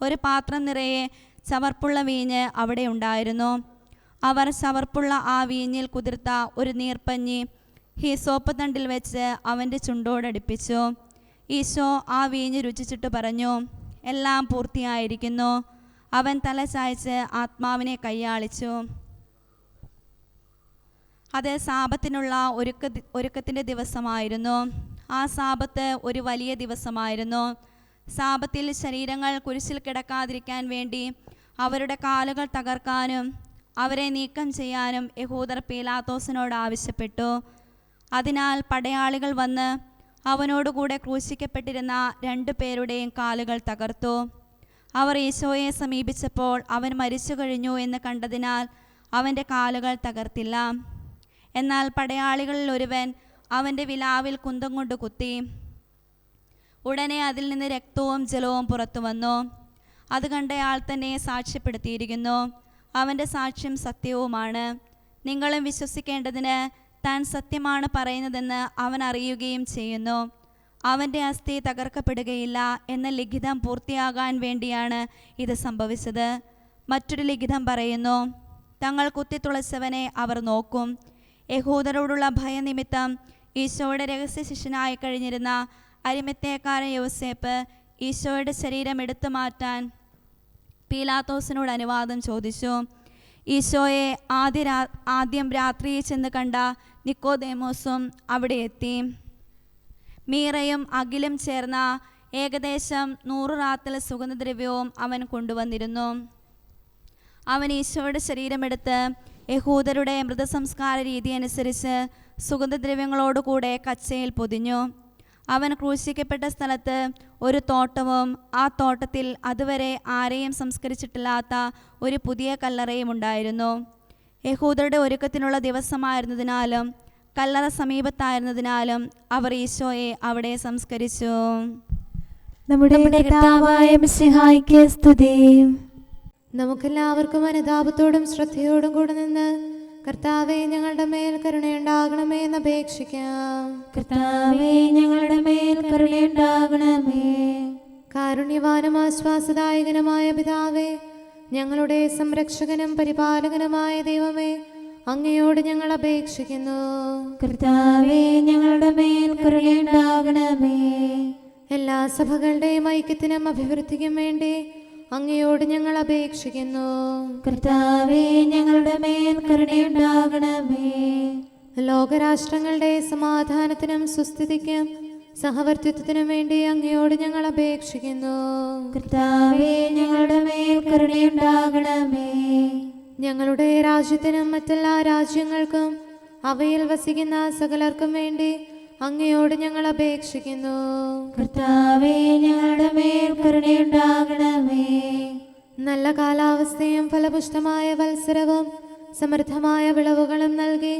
ഒരു പാത്രം നിറയെ ചവർപ്പുള്ള വീഞ്ഞ് അവിടെ ഉണ്ടായിരുന്നു. അവർ ചവർപ്പുള്ള ആ വീഞ്ഞിൽ കുതിർത്ത ഒരു നീർപ്പഞ്ഞി ഹിസോപ്പ് തണ്ടിൽ വെച്ച് അവൻ്റെ ചുണ്ടോടടുപ്പിച്ചു. ഈശോ ആ വീഞ്ഞ് രുചിച്ചിട്ട് പറഞ്ഞു, എല്ലാം പൂർത്തിയായിരിക്കുന്നു. അവൻ തല ചായ്ച്ച് ആത്മാവിനെ കയ്യാളിച്ചു. അത് സാബത്തിനുള്ള ഒരുക്കത്തിൻ്റെ ദിവസമായിരുന്നു. ആ സാബത്ത് ഒരു വലിയ ദിവസമായിരുന്നു. സാബത്തിൽ ശരീരങ്ങൾ കുരിശിൽ കിടക്കാതിരിക്കാൻ വേണ്ടി അവരുടെ കാലുകൾ തകർക്കാനും അവരെ നീക്കം ചെയ്യാനും യഹൂദർ പീലാത്തോസിനോട് ആവശ്യപ്പെട്ടു. അതിനാൽ പടയാളികൾ വന്ന് അവനോടുകൂടെ ക്രൂശിക്കപ്പെട്ടിരുന്ന 2 പേരുടെയും കാലുകൾ തകർത്തു. അവർ ഈശോയെ സമീപിച്ചപ്പോൾ അവൻ മരിച്ചു കഴിഞ്ഞു എന്ന് കണ്ടതിനാൽ അവൻ്റെ കാലുകൾ തകർത്തില്ല. എന്നാൽ പടയാളികളിൽ ഒരുവൻ അവൻ്റെ വിലാവിൽ കുന്തം കൊണ്ട് കുത്തി. ഉടനെ അതിൽ നിന്ന് രക്തവും ജലവും പുറത്തു വന്നു. അത് കണ്ടയാൾ തന്നെ സാക്ഷ്യപ്പെടുത്തിയിരിക്കുന്നു. അവൻ്റെ സാക്ഷ്യം സത്യവുമാണ്. നിങ്ങളും വിശ്വസിക്കേണ്ടതിന് താൻ സത്യമാണ് പറയുന്നതെന്ന് അവൻ അറിയുകയും ചെയ്യുന്നു. അവൻ്റെ അസ്ഥി തകർക്കപ്പെടുകയില്ല എന്ന ലിഖിതം പൂർത്തിയാകാൻ വേണ്ടിയാണ് ഇത് സംഭവിച്ചത്. മറ്റൊരു ലിഖിതം പറയുന്നു, തങ്ങൾ കുത്തിത്തുളച്ചവനെ അവർ നോക്കും. യഹൂദരോടുള്ള ഭയനിമിത്തം ഈശോയുടെ രഹസ്യ ശിഷ്യനായി കഴിഞ്ഞിരുന്ന അരിമത്തേക്കാരൻ യോസേപ്പ് ഈശോയുടെ ശരീരം എടുത്തു മാറ്റാൻ പീലാത്തോസിനോട് അനുവാദം ചോദിച്ചു. ഈശോയെ ആദ്യം രാത്രിയിൽ ചെന്ന് കണ്ട നിക്കോദേമോസും അവിടെ എത്തി. മീറയും അകിലും ചേർന്ന ഏകദേശം 100 റാത്തൽ സുഗന്ധദ്രവ്യവും അവൻ കൊണ്ടുവന്നിരുന്നു. അവൻ ഈശോയുടെ ശരീരമെടുത്ത് യഹൂദരുടെ മൃതസംസ്കാര രീതി അനുസരിച്ച് സുഗന്ധദ്രവ്യങ്ങളോടുകൂടെ കച്ചയിൽ പൊതിഞ്ഞു. അവൻ ക്രൂശിക്കപ്പെട്ട സ്ഥലത്ത് ഒരു തോട്ടവും ആ തോട്ടത്തിൽ അതുവരെ ആരെയും സംസ്കരിച്ചിട്ടില്ലാത്ത ഒരു പുതിയ കല്ലറയും ഉണ്ടായിരുന്നു. യഹൂദരുടെ ഒരുക്കത്തിനുള്ള ദിവസമായിരുന്നതിനാലും കല്ലറ സമീപത്തായിരുന്നതിനാലും അവർ ഈശോയെ അവിടെ സംസ്കരിച്ചു. നമ്മുടെ കർത്താവായ മിശിഹായ്ക്ക് സ്തുതി. നമുക്കെല്ലാവർക്കും അനുതാപത്തോടും ശ്രദ്ധയോടും കൂടെ നിന്ന് കർത്താവേ ഞങ്ങളുടെ മേൽ കരുണയുണ്ടാകണമേ എന്ന് അപേക്ഷിക്കാം. കർത്താവേ ഞങ്ങളുടെ മേൽ കരുണയുണ്ടാകണമേ. കാരുണ്യവാനും ആശ്വാസദായകനുമായ പിതാവേ, ഞങ്ങളുടെ സംരക്ഷകനും പരിപാലകനുമായ ദൈവമേ, അങ്ങയോട് ഞങ്ങൾ അപേക്ഷിക്കുന്നു. കർത്താവേ ഞങ്ങളുടെ മേൽ കരുണയുണ്ടാകണമേ. എല്ലാ സഭകളുടെയും ഐക്യത്തിനും അഭിവൃദ്ധിക്കും വേണ്ടി അങ്ങയോട് ഞങ്ങൾ അപേക്ഷിക്കുന്നു. കർത്താവേ ഞങ്ങളുടെ മേൽ കരുണയുണ്ടാകണമേ. ലോകരാഷ്ട്രങ്ങളുടെ സമാധാനത്തിനും സുസ്ഥിതിക്കും സഹവർത്തിത്വത്തിനും വേണ്ടി അങ്ങയോട് ഞങ്ങൾ അപേക്ഷിക്കുന്നു. കർത്താവേ ഞങ്ങളുടെ മേൽ കരുണയുണ്ടാകണമേ. ഞങ്ങളുടെ രാജ്യത്തിനും മറ്റെല്ലാ രാജ്യങ്ങൾക്കും അവയിൽ വസിക്കുന്ന സകലർക്കും വേണ്ടി അങ്ങയോട് ഞങ്ങൾ അപേക്ഷിക്കുന്നു. കർത്താവേ ഞങ്ങളുടെ മേൽ കരുണയുണ്ടാകണമേ. നല്ല കാലാവസ്ഥയും ഫലപുഷ്ടമായ വത്സരവും സമൃദ്ധമായ വിളവുകളും നൽകി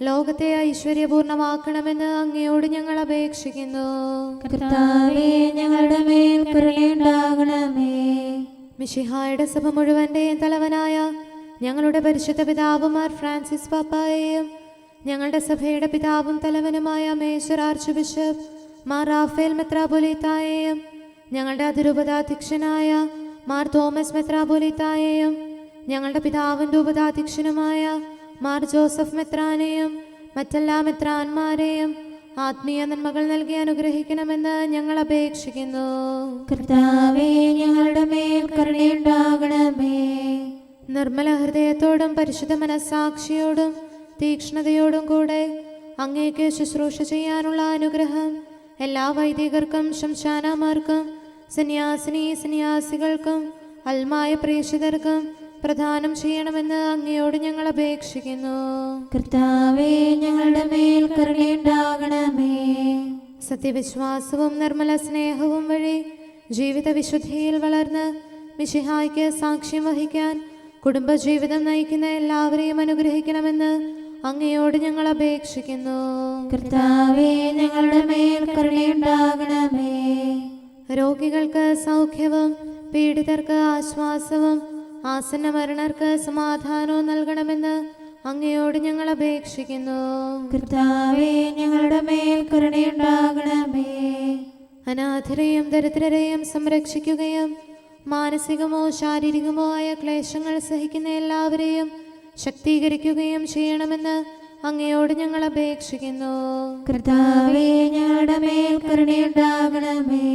ലോകത്തെ ഐശ്വര്യപൂർണമാക്കണമെന്ന് അങ്ങയോട് ഞങ്ങൾ അപേക്ഷിക്കുന്നു. കർത്താവേ ഞങ്ങളുടെ മേൽ കരുണയുണ്ടാകണമേ. മിശിഹായുടെ സഭ മുഴുവൻ്റെയും തലവനായ ഞങ്ങളുടെ പരിശുദ്ധ പിതാവ് മാർ ഫ്രാൻസിസ് പാപ്പായെയും ഞങ്ങളുടെ സഭയുടെ പിതാവും തലവനുമായ major archbishop Mar Raphael മെത്രാപൊലീത്തായെയും ഞങ്ങളുടെ അതിരൂപതാധ്യക്ഷനായ മാർ തോമസ് മെത്രാപൊലീത്തായെയും ഞങ്ങളുടെ പിതാവിൻ്റെ ഉപതാധ്യക്ഷനുമായ മാർ ജോസഫ് മെത്രാനെയും മറ്റെല്ലാ മെത്രാന്മാരെയും ആത്മീയ നന്മകൾ നൽകി അനുഗ്രഹിക്കണമെന്ന് ഞങ്ങൾ അപേക്ഷിക്കുന്നു. കർത്താവേ ഞങ്ങളുടെ മേൽ കരുണയുണ്ടാകണമേ. നിർമ്മല ഹൃദയത്തോടും പരിശുദ്ധ മനസ്സാക്ഷിയോടും തീക്ഷ്ണതയോടും കൂടെ അങ്ങേക്ക് ശുശ്രൂഷ ചെയ്യാനുള്ള അനുഗ്രഹം എല്ലാ വൈദികർക്കും ശംശാനമാർക്കും സന്യാസികൾക്കും അൽമായ പ്രേക്ഷിതർക്കും പ്രദാനം ചെയ്യണമെന്ന് അങ്ങയോട് ഞങ്ങൾ അപേക്ഷിക്കുന്നു. കർത്താവേ ഞങ്ങളുടെ മേൽ കരുണയുണ്ടാകണമേ. സത്യവിശ്വാസവും നിർമ്മല സ്നേഹവും വഴി ജീവിത വിശുദ്ധിയിൽ വളർന്ന് മിശിഹായ്ക്ക് സാക്ഷ്യം വഹിക്കാൻ കുടുംബജീവിതം നയിക്കുന്ന എല്ലാവരെയും അനുഗ്രഹിക്കണമെന്ന് അങ്ങയോട് ഞങ്ങൾ അപേക്ഷിക്കുന്നു. കർത്താവേ ഞങ്ങളുടെ മേൽ കരുണയുണ്ടാകണമേ. രോഗികൾക്ക് സൗഖ്യവും പീഡിതർക്ക് ആശ്വാസവും ആസന്ന മരണർക്ക് സമാധാനവും നൽകണമെന്ന് അങ്ങയോട് ഞങ്ങൾ അപേക്ഷിക്കുന്നു. കർത്താവേ ഞങ്ങളുടെ മേൽ കരുണയുണ്ടാകണമേ. അനാഥരെയും ദരിദ്രരെയും സംരക്ഷിക്കുകയും മാനസികമോ ശാരീരികമോ ആയ ക്ലേശങ്ങൾ സഹിക്കുന്ന എല്ലാവരെയും ശക്തീകരിക്കുകയും ചെയ്യണമെന്ന് അങ്ങയോട് ഞങ്ങൾ അപേക്ഷിക്കുന്നു. കർത്താവേ ഞങ്ങളുടെ മേൽ കരുണയുണ്ടാകണമേ.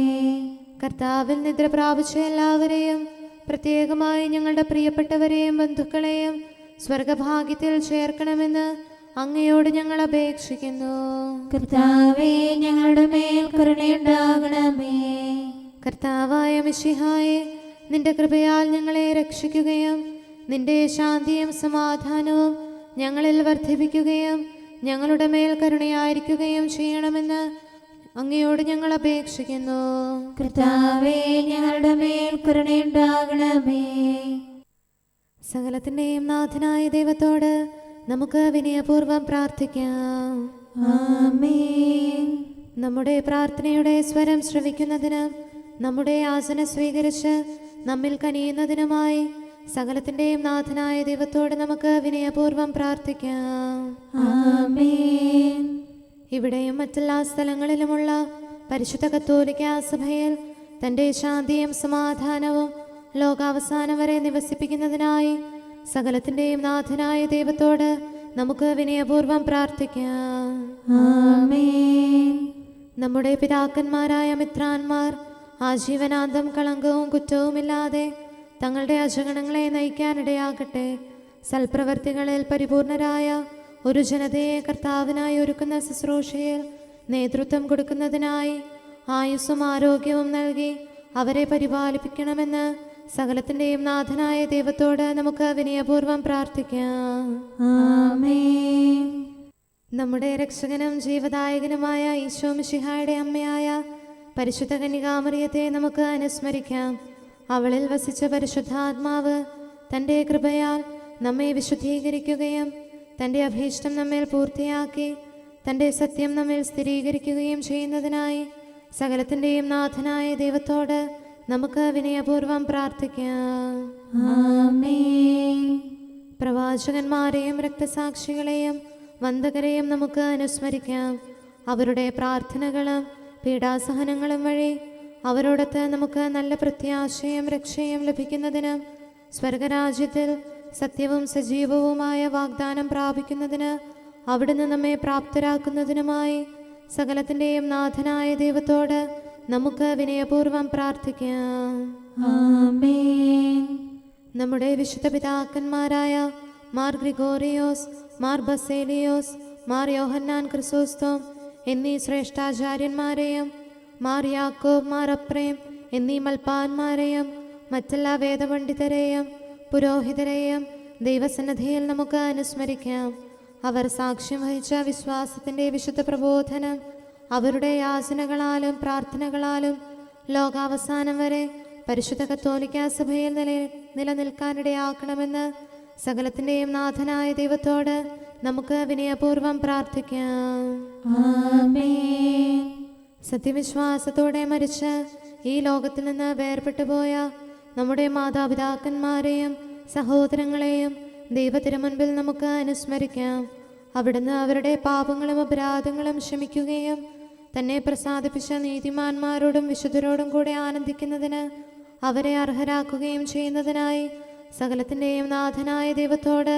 കർത്താവിൽ നിദ്ര പ്രാപിച്ച എല്ലാവരെയും പ്രത്യേകമായി ഞങ്ങളുടെ പ്രിയപ്പെട്ടവരെയും ബന്ധുക്കളെയും സ്വർഗഭാഗ്യത്തിൽ ചേർക്കണമെന്ന് അങ്ങയോട് ഞങ്ങൾ അപേക്ഷിക്കുന്നു. കർത്താവേ ഞങ്ങളുടെ മേൽ കരുണയുണ്ടാകണമേ. കർത്താവായ മിശിഹായെ, നിന്റെ കൃപയാൽ ഞങ്ങളെ രക്ഷിക്കുകയും നിന്റെ ശാന്തിയും സമാധാനവും ഞങ്ങളിൽ വർദ്ധിപ്പിക്കുകയും ഞങ്ങളുടെ മേൽ കരുണയായിരിക്കുകയും ചെയ്യണമെന്ന് അങ്ങയോട് ഞങ്ങൾ അപേക്ഷിക്കുന്നു. കർത്താവേ, ഞങ്ങളുടെ മേൽ കരുണയുണ്ടാകണമേ. സകലത്തിന്റെയും നാഥനായ ദൈവത്തോട് നമുക്ക് വിനയപൂർവ്വം പ്രാർത്ഥിക്കാം. ആമേൻ. നമ്മുടെ പ്രാർത്ഥനയുടെ സ്വരം ശ്രവിക്കുന്നതിനും നമ്മുടെ യാചന സ്വീകരിച്ച് നമ്മിൽ കനിയുന്നതിനുമായി സകലത്തിന്റെയും നാഥനായ ദൈവത്തോട് നമുക്ക് വിനയപൂർവ്വം പ്രാർത്ഥിക്കാം. ആമേൻ. ഇവിടെയും മറ്റെല്ലാ സ്ഥലങ്ങളിലുമുള്ള പരിശുദ്ധ കത്തോലിക്കാ സഭയിൽ തൻ്റെ ശാന്തിയും സമാധാനവും ലോകാവസാനം വരെ നിവസിപ്പിക്കുന്നതിനായി സകലത്തിന്റെയും നാഥനായ ദൈവത്തോട് നമുക്ക് വിനയപൂർവ്വം പ്രാർത്ഥിക്കാം. ആമേൻ. നമ്മുടെ പിതാക്കന്മാരായ മിത്രാന്മാർ ആജീവനാന്തം കളങ്കവും കുറ്റവുമില്ലാതെ തങ്ങളുടെ അജഗണങ്ങളെ നയിക്കാനിടയാകട്ടെ. സൽപ്രവർത്തികളിൽ പരിപൂർണരായ ഒരു ജനതയെ കർത്താവിനായി ഒരുക്കുന്ന ശുശ്രൂഷയിൽ നേതൃത്വം കൊടുക്കുന്നതിനായി ആയുസ്സും ആരോഗ്യവും നൽകി അവരെ പരിപാലിപ്പിക്കണമെന്ന് സകലത്തിന്റെയും നാഥനായ ദൈവത്തോട് നമുക്ക് വിനയപൂർവ്വം പ്രാർത്ഥിക്കാം. ആമേൻ. നമ്മുടെ രക്ഷകനും ജീവദായകനുമായ ഈശോ മിശിഹായുടെ അമ്മയായ പരിശുദ്ധ കന്യകാമറിയത്തെ നമുക്ക് അനുസ്മരിക്കാം. അവളിൽ വസിച്ച പരിശുദ്ധാത്മാവ് തൻ്റെ കൃപയാൽ നമ്മെ വിശുദ്ധീകരിക്കുകയും തൻ്റെ അഭീഷ്ടം നമ്മിൽ പൂർത്തിയാക്കി തൻ്റെ സത്യം നമ്മിൽ സ്ഥിരീകരിക്കുകയും ചെയ്യുന്നതിനായി സകലത്തിൻ്റെയും നാഥനായ ദൈവത്തോട് നമുക്ക് വിനയപൂർവ്വം പ്രാർത്ഥിക്കാം. ആമേൻ. പ്രവാചകന്മാരെയും രക്തസാക്ഷികളെയും വന്ദകരെയും നമുക്ക് അനുസ്മരിക്കാം. അവരുടെ പ്രാർത്ഥനകളും പീഡാസഹനങ്ങളും വഴി അവരോടൊത്ത് നമുക്ക് നല്ല പ്രത്യാശയും രക്ഷയും ലഭിക്കുന്നതിന് സ്വർഗരാജ്യത്തിൽ സത്യവും സജീവവുമായ വാഗ്ദാനം പ്രാപിക്കുന്നതിന് അവിടുന്ന് നമ്മെ പ്രാപ്തരാക്കുന്നതിനുമായി സകലത്തിൻ്റെയും നാഥനായ ദൈവത്തോട് നമുക്ക് വിനയപൂർവ്വം പ്രാർത്ഥിക്കാം. ആമേൻ. നമ്മുടെ വിശുദ്ധ പിതാക്കന്മാരായ മാർ ഗ്രിഗോറിയോസ്, മാർ ബസേലിയോസ്, മാർ യോഹന്നാൻ ക്രിസോസ്തോം എന്നീ ശ്രേഷ്ഠാചാര്യന്മാരെയും മാർ യാക്കോബ്, മാർ അപ്രേം എന്നീ മൽപ്പാന്മാരെയും മറ്റെല്ലാ വേദപണ്ഡിതരെയും പുരോഹിതരെയും ദൈവസന്നിധിയിൽ നമുക്ക് അനുസ്മരിക്കാം. അവർ സാക്ഷ്യം വഹിച്ച വിശ്വാസത്തിൻ്റെ വിശുദ്ധ പ്രബോധനം അവരുടെ യാചനകളാലും പ്രാർത്ഥനകളാലും ലോകാവസാനം വരെ പരിശുദ്ധ കത്തോലിക്കാ സഭയിൽ നിലനിൽക്കാനിടയാക്കണമെന്ന് സകലത്തിൻ്റെയും നാഥനായ ദൈവത്തോട് നമുക്ക് വിനയപൂർവ്വം പ്രാർത്ഥിക്കാം. ആമേൻ. സത്യവിശ്വാസത്തോടെ മരിച്ച് ഈ ലോകത്തിൽ നിന്ന് വേർപെട്ടുപോയ നമ്മുടെ മാതാപിതാക്കന്മാരെയും സഹോദരങ്ങളെയും ദൈവത്തിരുമുൻപിൽ നമുക്ക് അനുസ്മരിക്കാം. അവിടുന്ന് അവരുടെ പാപങ്ങളും അപരാധങ്ങളും ക്ഷമിക്കുകയും തന്നെ പ്രസാദിപ്പിച്ച നീതിമാന്മാരോടും വിശുദ്ധരോടും കൂടെ ആനന്ദിക്കുന്നതിന് അവരെ അർഹരാക്കുകയും ചെയ്യുന്നതിനായി സകലത്തിൻ്റെയും നാഥനായ ദൈവത്തോട്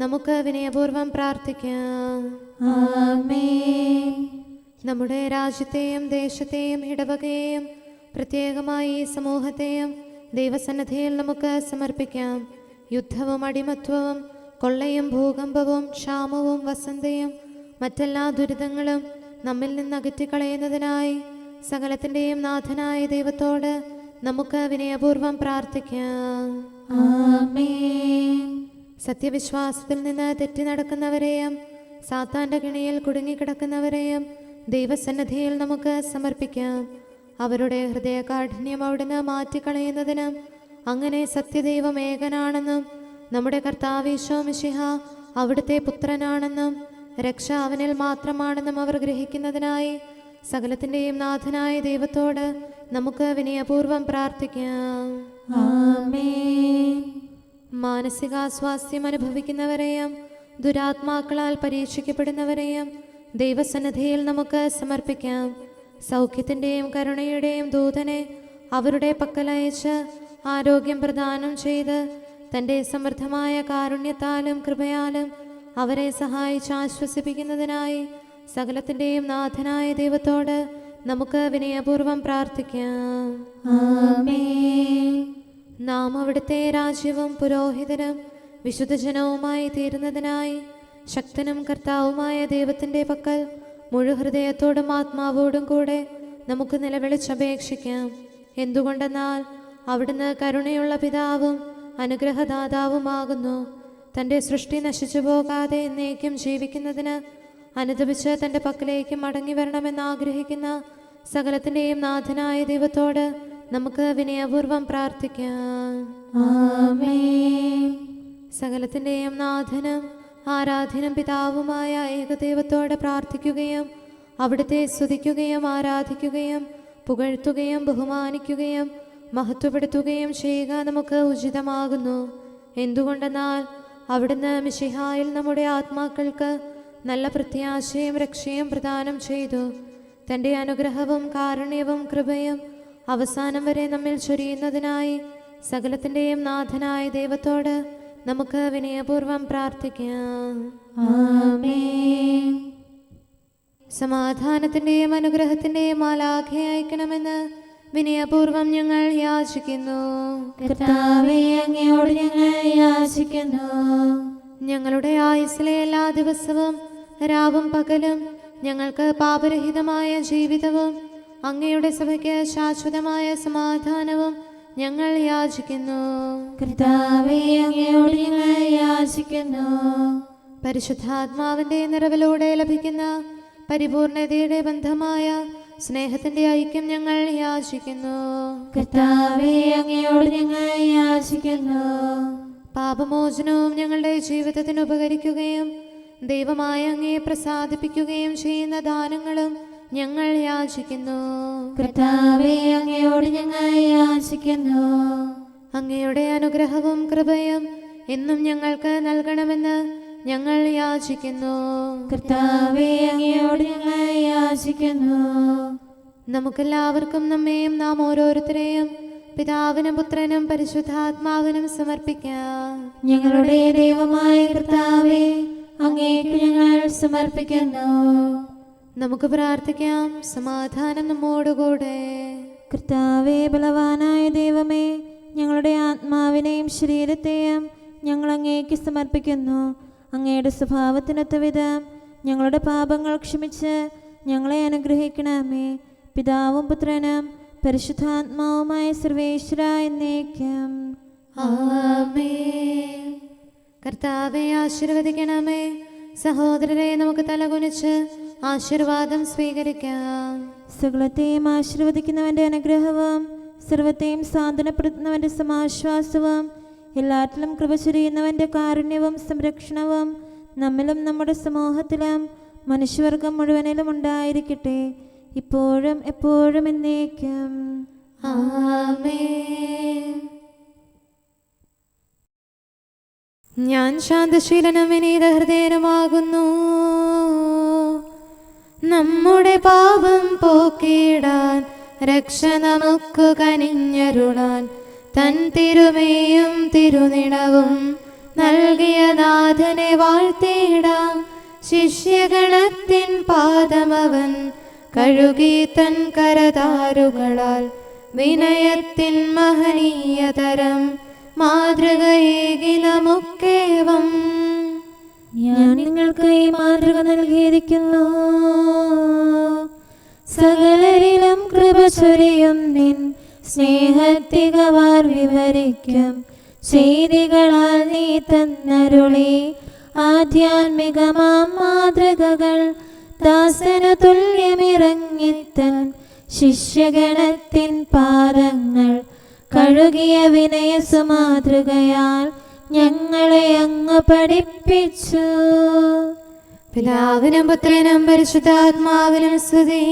നമുക്ക് വിനയപൂർവ്വം പ്രാർത്ഥിക്കാം. ആമേൻ. നമ്മുടെ രാജ്യത്തെയും ദേശത്തെയും ഇടവകയെയും പ്രത്യേകമായി ഈ സമൂഹത്തെയും ദൈവസന്നിധിയിൽ നമുക്ക് സമർപ്പിക്കാം. യുദ്ധവും അടിമത്വവും കൊള്ളയും ഭൂകമ്പവും ക്ഷാമവും വസന്തയും മറ്റെല്ലാ ദുരിതങ്ങളും നമ്മിൽ നിന്ന് അകറ്റിക്കളയുന്നതിനായി സകലത്തിൻ്റെയും നാഥനായ ദൈവത്തോട് നമുക്ക് വിനയപൂർവ്വം പ്രാർത്ഥിക്കാം. ആമേൻ. സത്യവിശ്വാസത്തിൽ നിന്ന് തെറ്റി നടക്കുന്നവരെയും സാത്താൻ്റെ കെണിയിൽ കുടുങ്ങിക്കിടക്കുന്നവരെയും ദൈവസന്നിധിയിൽ നമുക്ക് സമർപ്പിക്കാം. അവരുടെ ഹൃദയകാഠിന്യം അവിടുന്ന് മാറ്റിക്കളയുന്നതിനും അങ്ങനെ സത്യദൈവം ഏകനാണെന്നും നമ്മുടെ കർത്താവ് ഈശോ മിശിഹ അവിടുത്തെ പുത്രനാണെന്നും രക്ഷ അവനിൽ മാത്രമാണെന്നും അവർ ഗ്രഹിക്കുന്നതിനായി സകലത്തിൻ്റെയും നാഥനായ ദൈവത്തോട് നമുക്ക് വിനയപൂർവ്വം പ്രാർത്ഥിക്കാം. ആമേൻ. മാനസികാസ്വാസ്ഥ്യം അനുഭവിക്കുന്നവരെയും ദുരാത്മാക്കളാൽ പരീക്ഷിക്കപ്പെടുന്നവരെയും ദൈവസന്നിധിയിൽ നമുക്ക് സമർപ്പിക്കാം. സൗഖ്യത്തിൻ്റെയും കരുണയുടെയും ദൂതനെ അവരുടെ പക്കലയച്ച് ആരോഗ്യം പ്രദാനം ചെയ്ത് തൻ്റെ സമൃദ്ധമായ കാരുണ്യത്താലും കൃപയാലും അവരെ സഹായിച്ച് ആശ്വസിപ്പിക്കുന്നതിനായി സകലത്തിൻ്റെയും നാഥനായ ദൈവത്തോട് നമുക്ക് വിനയപൂർവ്വം പ്രാർത്ഥിക്കാം. ആമേൻ. നാം അവിടുത്തെ രാജ്യവും പുരോഹിതനും വിശുദ്ധജനവുമായി തീരുന്നതിനായി ശക്തനും കർത്താവുമായ ദൈവത്തിൻ്റെ പക്കൽ മുഴുഹൃദയത്തോടും ആത്മാവോടും കൂടെ നമുക്ക് നിലവിളിച്ചപേക്ഷിക്കാം. എന്തുകൊണ്ടെന്നാൽ അവിടുന്ന് കരുണയുള്ള പിതാവും അനുഗ്രഹദാതാവുമാകുന്നു. തൻ്റെ സൃഷ്ടി നശിച്ചു പോകാതെ എന്നേക്കും ജീവിക്കുന്നതിന് അനുദപിച്ച് തൻ്റെ പക്കലേക്ക് മടങ്ങി വരണമെന്ന് ആഗ്രഹിക്കുന്ന സകലത്തിൻ്റെയും നാഥനായ ദൈവത്തോട് നമുക്ക് വിനയപൂർവം പ്രാർത്ഥിക്കാം. ആമേൻ. സകലത്തിൻ്റെയും നാഥനും ആരാധ്യനും പിതാവുമായ ഏകദൈവത്തോട് പ്രാർത്ഥിക്കുകയും അവിടുത്തെ സ്തുതിക്കുകയും ആരാധിക്കുകയും പുകഴ്ത്തുകയും ബഹുമാനിക്കുകയും മഹത്വപ്പെടുത്തുകയും ചെയ്യുക നമുക്ക് ഉചിതമാകുന്നു. എന്തുകൊണ്ടെന്നാൽ അവിടുന്ന് മിശിഹായിൽ നമ്മുടെ ആത്മാക്കൾക്ക് നല്ല പ്രത്യാശയും രക്ഷയും പ്രദാനം ചെയ്തു. തൻ്റെ അനുഗ്രഹവും കാരുണ്യവും കൃപയും അവസാനം വരെ നമ്മിൽ ചൊരിയുന്നതിനായി സകലത്തിൻ്റെയും നാഥനായ ദൈവത്തോട് നമുക്ക് വിനയപൂർവം പ്രാർത്ഥിക്കാം. ആമേൻ. സമാധാനത്തിൻ്റെയും അനുഗ്രഹത്തിൻ്റെയും മാലാഖയെ അയക്കണമെന്ന് വിനയപൂർവം ഞങ്ങൾ യാചിക്കുന്നു. കർത്താവേ, അങ്ങയോട് ഞങ്ങൾ യാചിക്കുന്നു. ഞങ്ങളുടെ ആയുസ്സിലെ എല്ലാ ദിവസവും രാവും പകലും ഞങ്ങൾക്ക് പാപരഹിതമായ ജീവിതവും അങ്ങയുടെ സഭയ്ക്ക് ശാശ്വതമായ സമാധാനവും ഞങ്ങൾ യാചിക്കുന്നു. കർത്താവേ, അങ്ങയോട് ഞങ്ങൾ യാചിക്കുന്നു. പരിശുദ്ധാത്മാവിന്റെ നിറവിലൂടെ ലഭിക്കുന്ന പരിപൂർണതയുടെ ബന്ധമായ സ്നേഹത്തിന്റെ ഐക്യം ഞങ്ങൾ യാചിക്കുന്നു. കർത്താവേ, അങ്ങയോട് ഞങ്ങൾ യാചിക്കുന്നു. പാപമോചനവും ഞങ്ങളുടെ ജീവിതത്തിന് ഉപകരിക്കുകയും ദൈവമായ അങ്ങയെ പ്രസാദിപ്പിക്കുകയും ചെയ്യുന്ന ദാനങ്ങളും ഞങ്ങൾ യാചിക്കുന്നു. കർത്താവേ, അങ്ങയോട് ഞങ്ങൾ യാചിക്കുന്നു. അങ്ങയുടെ അനുഗ്രഹവും കൃപയും എന്നും ഞങ്ങൾക്ക് നൽകണമെന്ന് ഞങ്ങൾ യാചിക്കുന്നു. കർത്താവേ, അങ്ങയോട് ഞങ്ങൾ യാചിക്കുന്നു. നമുക്കെല്ലാവർക്കും നമ്മെയും നാം ഓരോരുത്തരെയും പിതാവിനും പുത്രനും പരിശുദ്ധാത്മാവിനും സമർപ്പിക്കാം. ഞങ്ങളുടെ ദൈവമായ കർത്താവേ, അങ്ങേക്ക് ഞങ്ങൾ സമർപ്പിക്കുന്നു. നമുക്ക് പ്രാർത്ഥിക്കാം. സമാധാനം നമ്മോടുകൂടെ. കർത്താവേ, ബലവാനായ ദൈവമേ, ഞങ്ങളുടെ ആത്മാവിനെയും ശരീരത്തെയും ഞങ്ങൾ അങ്ങേക്ക് സമർപ്പിക്കുന്നു. അങ്ങയുടെ സ്വഭാവത്തിനൊത്ത വിധം ഞങ്ങളുടെ പാപങ്ങൾ ക്ഷമിച്ച് ഞങ്ങളെ അനുഗ്രഹിക്കണമേ. പിതാവും പുത്രനും പരിശുദ്ധാത്മാവുമായ സർവേശ്വര എന്നേക്കും. ആമേൻ. കർത്താവെ ആശീർവദിക്കണമേ. സഹോദരരെ, നമുക്ക് തലകുനിച്ച് ആശീർവാദം സ്വീകരിക്കാം. സകലത്തെയും ആശീർവദിക്കുന്നവന്റെ അനുഗ്രഹവും സർവത്തെയും സാന്ത്വനപ്പെടുത്തുന്നവന്റെ സമാശ്വാസവും എല്ലാറ്റിലും കൃപ ചൊരിയുന്നവന്റെ കാരുണ്യവും സംരക്ഷണവും നമ്മിലും നമ്മുടെ സമൂഹത്തിലും മനുഷ്യവർഗം മുഴുവനിലും ഉണ്ടായിരിക്കട്ടെ, ഇപ്പോഴും എപ്പോഴും എന്നേക്കും. ആമേൻ. ഞാൻ ശാന്തശീലനും വിനീത ഹൃദയനുമാകുന്നു. നമ്മുടെ പാപം പോക്കിടാൻ രക്ഷ നമുക്ക് കനിഞ്ഞരുളാൻ തൻ തിരുമേയും തിരുനിണവും നൽകിയ നാഥനെ വാഴ്ത്തിടാം. ശിഷ്യഗണത്തിൻ പാദമവൻ കഴുകി തൻ കരതാരുകളാൽ വിനയത്തിൻ മഹനീയതരം മാതൃകയേകി നമുക്കേവം. ഞാൻ നിങ്ങൾക്ക് ഈ മാതൃക നൽകിയിരിക്കുന്നു. സകലരിലും കൃപ ചൊരിയും നിൻ സ്നേഹത്തികവാർ വിവരിക്കും ചെയ്തികളാൽ നീ തന്നരുളി ആധ്യാത്മികമാം മാതൃകകൾ ദാസനു തുല്യമിറങ്ങിത്തൻ ശിഷ്യഗണത്തിൻ പാദങ്ങൾ കഴുകിയ വിനയ സുമാതൃകയാൽ ഞങ്ങളെ അങ്ങ് പഠിപ്പിച്ചു. പിതാവിനും പുത്രനും പരിശുദ്ധാത്മാവിനും സ്തുതി.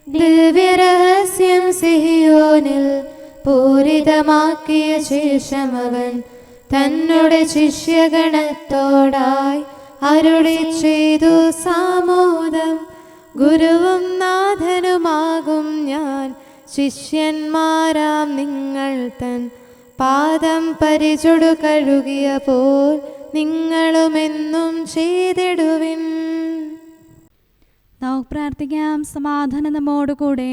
ദിവ്യരഹസ്യം സിഹിയോനിൽ പൂരിതമാക്കിയ ശേഷമവൻ തന്നുടെ ശിഷ്യഗണത്തോടായി അരുളി ചെയ്തു സാമോദം. ഗുരുവും നാഥനുമാകും ഞാൻ ശിഷ്യന്മാരാം നിങ്ങൾ തൻ പാദം പരിചൊടു കഴുകിയ പോൽ നിങ്ങളുമെന്നും ചെയ്തിടുവിൻ. നമുക്ക് പ്രാർത്ഥിക്കാം. സമാധാനം നമ്മോടുകൂടെ.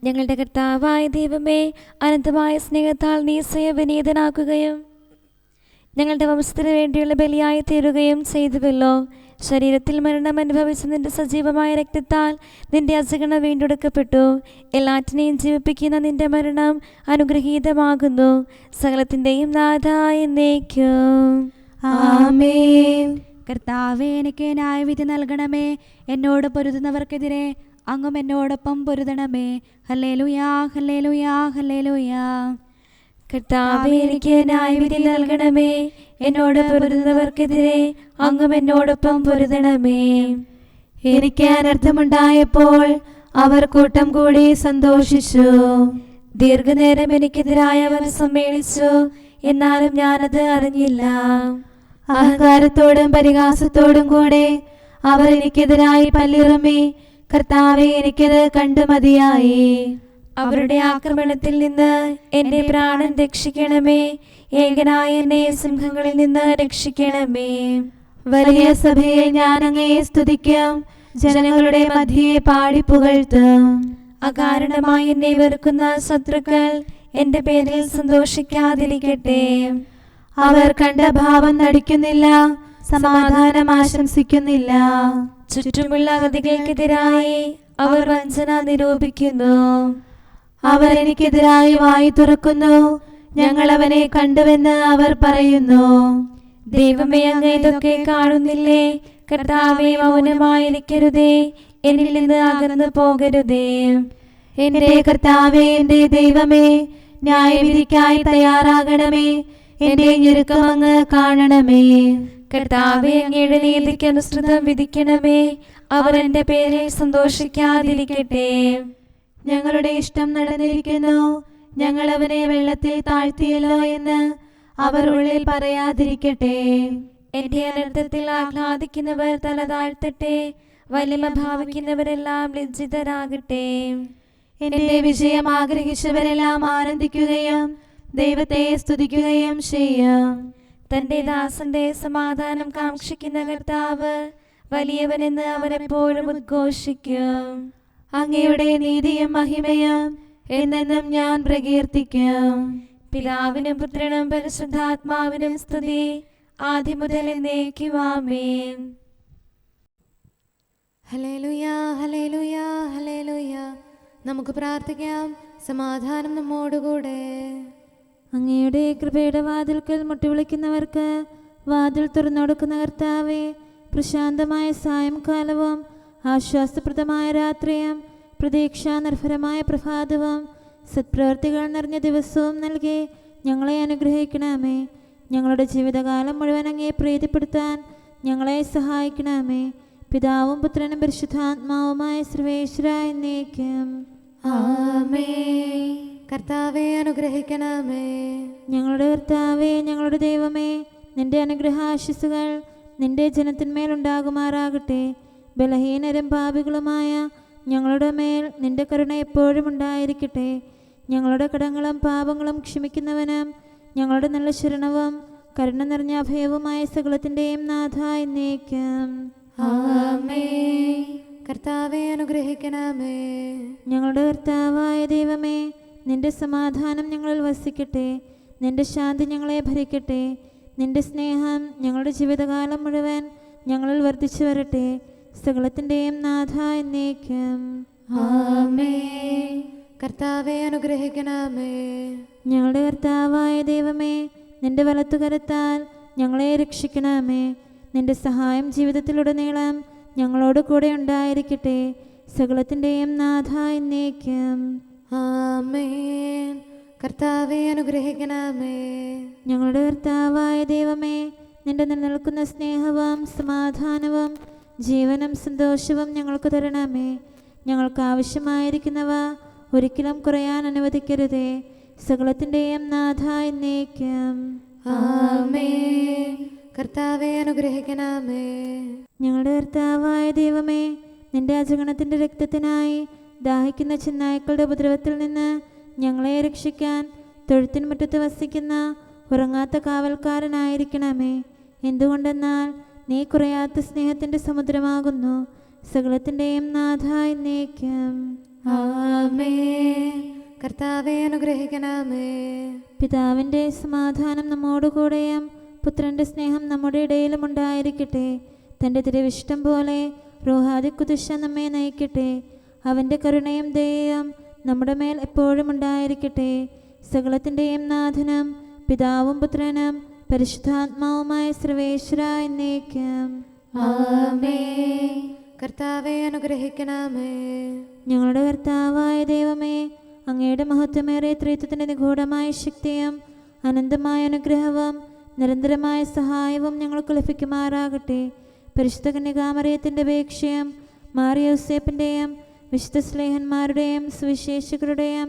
ഞങ്ങളുടെ കർത്താവായ ദൈവമേ, അനന്തമായ സ്നേഹത്താൽ നീ സ്വയം വിനീതനാക്കുകയും ഞങ്ങളുടെ വംശത്തിന് വേണ്ടിയുള്ള ബലിയായി തീരുകയും ചെയ്തുവല്ലോ. ശരീരത്തിൽ മരണം അനുഭവിച്ച നിന്റെ സജീവമായ രക്തത്താൽ നിന്റെ അജഗണം വീണ്ടെടുക്കപ്പെട്ടു. എല്ലാറ്റിനെയും ജീവിപ്പിക്കുന്ന നിന്റെ മരണം അനുഗ്രഹീതമാകുന്നു. സകലത്തിൻ്റെയും നാഥായ എന്നേക്കും. ആമേൻ. കർത്താവേ, എനിക്ക് ന്യായവിധി നൽകണമേ. എന്നോട് പൊരുതുന്നവർക്കെതിരെ അങ്ങും എന്നോടൊപ്പം പൊരുതണമേ. ഹല്ലേലൂയാ, ഹല്ലേലൂയാ, ഹല്ലേലൂയാ. കർത്താവേ, എനിക്ക് ന്യായവിധി നൽകണമേ. എന്നോട് പൊരുതുന്നവർക്കെതിരെ അങ്ങും എന്നോടൊപ്പം പൊരുതണമേ. എനിക്ക് അനർത്ഥമുണ്ടായപ്പോൾ അവർ കൂട്ടം കൂടി സന്തോഷിച്ചു. ദീർഘനേരം എനിക്കെതിരായി അവർ സമ്മേളിച്ചു, എന്നാലും ഞാനത് അറിഞ്ഞില്ല. അഹങ്കാരത്തോടും പരിഹാസത്തോടും കൂടെ അവർ എനിക്കെതിരായി പല്ലിറുമി. കർത്താവെ, എനിക്കത് കണ്ടു മതിയായി. അവരുടെ ആക്രമണത്തിൽ നിന്ന് എന്റെ പ്രാണൻ രക്ഷിക്കണമേ. ഏകനായ എന്നെ സിംഹങ്ങളിൽ നിന്ന് രക്ഷിക്കണമേ. വലിയ സഭയിൽ ഞാൻ അങ്ങയെ സ്തുതിക്കും, ജനങ്ങളുടെ മധ്യയെ പാടി പുകഴ്ത്തും. അകാരണമായി എന്നെ വെറുക്കുന്ന ശത്രുക്കൾ എന്റെ പേരിൽ സന്തോഷിക്കാതിരിക്കട്ടെ. അവർ കണ്ട ഭാവം നടിക്കുന്നില്ല, സമാധാനം ആശംസിക്കുന്നില്ല. ചുറ്റുമുള്ള അഗതികൾക്കെതിരായി അവർ വഞ്ചന നിരൂപിക്കുന്നു. അവർ എനിക്കെതിരായി വായി തുറക്കുന്നു. ഞങ്ങൾ അവനെ കണ്ടുവെന്ന് അവർ പറയുന്നു. ദൈവമേ, അങ്ങ് ഇതൊക്കെ കാണുന്നില്ലേ? കർത്താവേ, മൗനമായിരിക്കരുതേ. എന്നിൽ നിന്ന് അകന്നു പോകരുതേ. എന്റെ കർത്താവേ, എന്റെ ദൈവമേ, ന്യായവിധിക്കായി തയ്യാറാകണമേ. എന്റെ ഞെരുക്കം അങ്ങ് കാണണമേ. കർത്താവേ, അങ്ങയുടെ നീതിക്ക് അനുസൃതം വിധിക്കണമേ. അവർ എന്റെ പേരിൽ സന്തോഷിക്കാതിരിക്കട്ടെ. ഞങ്ങളുടെ ഇഷ്ടം നടന്നിരിക്കുന്നു, ഞങ്ങൾ അവനെ വെള്ളത്തിൽ താഴ്ത്തിയല്ലോ എന്ന് അവർ ഉള്ളിൽ പറയാതിരിക്കട്ടെ. എന്റെ അനർത്ഥത്തിൽ ആഹ്ലാദിക്കുന്നവർ തല താഴ്ത്തട്ടെ. വലിമ ഭാവിക്കുന്നവരെല്ലാം ലജ്ജിതരാകട്ടെ. എന്റെ വിജയം ആഗ്രഹിച്ചവരെല്ലാം ആനന്ദിക്കുകയും ദൈവത്തെ സ്തുതിക്കുകയും ചെയ്യും. തന്റെ ദാസന്റെ സമാധാനം കാക്ഷിക്കുന്ന കർത്താവ് വലിയവനെന്ന് അവരെപ്പോഴും ഉദ്ഘോഷിക്കും. അങ്ങയുടെ നീതിയും മഹിമയും എന്നെന്നും ഞാൻ പ്രകീർത്തിക്കും. പിതാവിനും പുത്രനും പരിശുദ്ധാത്മാവിനും സ്തുതി, ആദ്യം മുതൽ എന്നേക്കും. ആമേൻ. ഹല്ലേലൂയാ, ഹല്ലേലൂയാ, ഹല്ലേലൂയാ. നമുക്ക് പ്രാർത്ഥിക്കാം. സമാധാനം നമ്മോടുകൂടെ. അങ്ങയുടെ കൃപയുടെ വാതിൽക്കൽ മുട്ടിവിളിക്കുന്നവർക്ക് വാതിൽ തുറന്നുകൊടുക്കുന്ന കർത്താവേ, പ്രശാന്തമായ സായംകാലവും ആശ്വാസപ്രദമായ രാത്രിയും പ്രതീക്ഷാനിർഭരമായ പ്രഭാതവും സത്പ്രവർത്തികൾ നിറഞ്ഞ ദിവസവും നൽകി ഞങ്ങളെ അനുഗ്രഹിക്കണമേ. ഞങ്ങളുടെ ജീവിതകാലം മുഴുവൻ അങ്ങയെ പ്രീതിപ്പെടുത്താൻ ഞങ്ങളെ സഹായിക്കണമേ. പിതാവും പുത്രനും പരിശുദ്ധാത്മാവുമായ സർവേശ്വരായ എന്നേക്കും. ആമേൻ. കർത്താവെ അനുഗ്രഹിക്കണമേ. ഞങ്ങളുടെ കർത്താവേ, ഞങ്ങളുടെ ദൈവമേ, നിന്റെ അനുഗ്രഹാശിസുകൾ നിന്റെ ജനത്തിന്മേലുണ്ടാകുമാറാകട്ടെ. ബലഹീനരും പാപികളുമായ ഞങ്ങളുടെ മേൽ നിന്റെ കരുണ എപ്പോഴും ഉണ്ടായിരിക്കട്ടെ. ഞങ്ങളുടെ കടങ്ങളും പാപങ്ങളും ക്ഷമിക്കുന്നവനും ഞങ്ങളുടെ നല്ല ശരണവും കരുണ നിറഞ്ഞ അഭയവുമായ സകലത്തിൻ്റെയും നാഥ എന്നേക്കും. ആമേൻ. കർത്താവെ അനുഗ്രഹിക്കണമേ. ഞങ്ങളുടെ കർത്താവായ ദൈവമേ, നിന്റെ സമാധാനം ഞങ്ങളിൽ വസിക്കട്ടെ. നിന്റെ ശാന്തി ഞങ്ങളെ ഭരിക്കട്ടെ. നിന്റെ സ്നേഹം ഞങ്ങളുടെ ജീവിതകാലം മുഴുവൻ ഞങ്ങളിൽ വർദ്ധിച്ചു വരട്ടെ. സകലത്തിൻ്റെയും നാഥ എന്നേക്കും. ആമേൻ. കർത്താവെ അനുഗ്രഹിക്കണമേ. ഞങ്ങളുടെ കർത്താവായ ദൈവമേ, നിന്റെ വലത്തുകരത്താൽ ഞങ്ങളെ രക്ഷിക്കണമേ. നിന്റെ സഹായം ജീവിതത്തിലുടനീളം ഞങ്ങളോട് കൂടെ ഉണ്ടായിരിക്കട്ടെ. സകലത്തിൻ്റെയും നാഥ എന്നേക്കും. ആമേൻ. കർത്താവെ അനുഗ്രഹിക്കണമേ. ഞങ്ങളുടെ കർത്താവായ ദൈവമേ, നിന്റെ നിലനിൽക്കുന്ന സ്നേഹവും സമാധാനവും ജീവനും സന്തോഷവും ഞങ്ങൾക്ക് തരണമേ. ഞങ്ങൾക്ക് ആവശ്യമായിരിക്കുന്നവ ഒരിക്കലും കുറയാൻ അനുവദിക്കരുതേ. സകലത്തിൻ്റെയും നാഥ എന്നേക്കും. ആമേൻ. കർത്താവെ അനുഗ്രഹിക്കണമേ. ഞങ്ങളുടെ കർത്താവായ ദൈവമേ, നിന്റെ അജഗണത്തിൻ്റെ രക്തത്തിനായി ദാഹിക്കുന്ന ചെന്നായ്ക്കളുടെ ഉപദ്രവത്തിൽ നിന്ന് ഞങ്ങളെ രക്ഷിക്കാൻ തൊഴുത്തിൻ മുറ്റത്ത് വസിക്കുന്ന ഉറങ്ങാത്ത കാവൽക്കാരനായിരിക്കണമേ. എന്തുകൊണ്ടെന്നാൽ നീ കുറയാത്ത സ്നേഹത്തിൻ്റെ സമുദ്രമാകുന്നു. സകലത്തിൻ്റെയും നാഥ എന്നേക്കും. ആമേൻ. കർത്താവെ അനുഗ്രഹിക്കണമേ. പിതാവിൻ്റെ സമാധാനം നമ്മോടുകൂടെയും പുത്രൻ്റെ സ്നേഹം നമ്മുടെ ഇടയിലും ഉണ്ടായിരിക്കട്ടെ. തൻ്റെ തിരുവിഷ്ടം പോലെ റൂഹാദി കുദുശ നമ്മെ നയിക്കട്ടെ. അവൻ്റെ കരുണയും ദയയും നമ്മുടെ മേൽ എപ്പോഴും ഉണ്ടായിരിക്കട്ടെ. സകലത്തിൻ്റെയും നാഥനും പിതാവും പുത്രനും പരിശുദ്ധാത്മാവുമായ സർവേശ്വര എന്നേക്കും. ആമേൻ. കർത്താവെ അനുഗ്രഹിക്കണമേ. ഞങ്ങളുടെ കർത്താവായ ദൈവമേ, അങ്ങയുടെ മഹത്വമേറിയ ത്രിത്വത്തിൻ്റെ നിഗൂഢമായ ശക്തിയും അനന്തമായ അനുഗ്രഹവും നിരന്തരമായ സഹായവും ഞങ്ങൾക്ക് ലഭിക്കുമാറാകട്ടെ. പരിശുദ്ധ കന്യകാമറിയത്തിൻ്റെ അപേക്ഷയും മാറിയോസേപ്പിൻ്റെയും വിശുദ്ധ സ്ലേഹന്മാരുടെയും സുവിശേഷകരുടെയും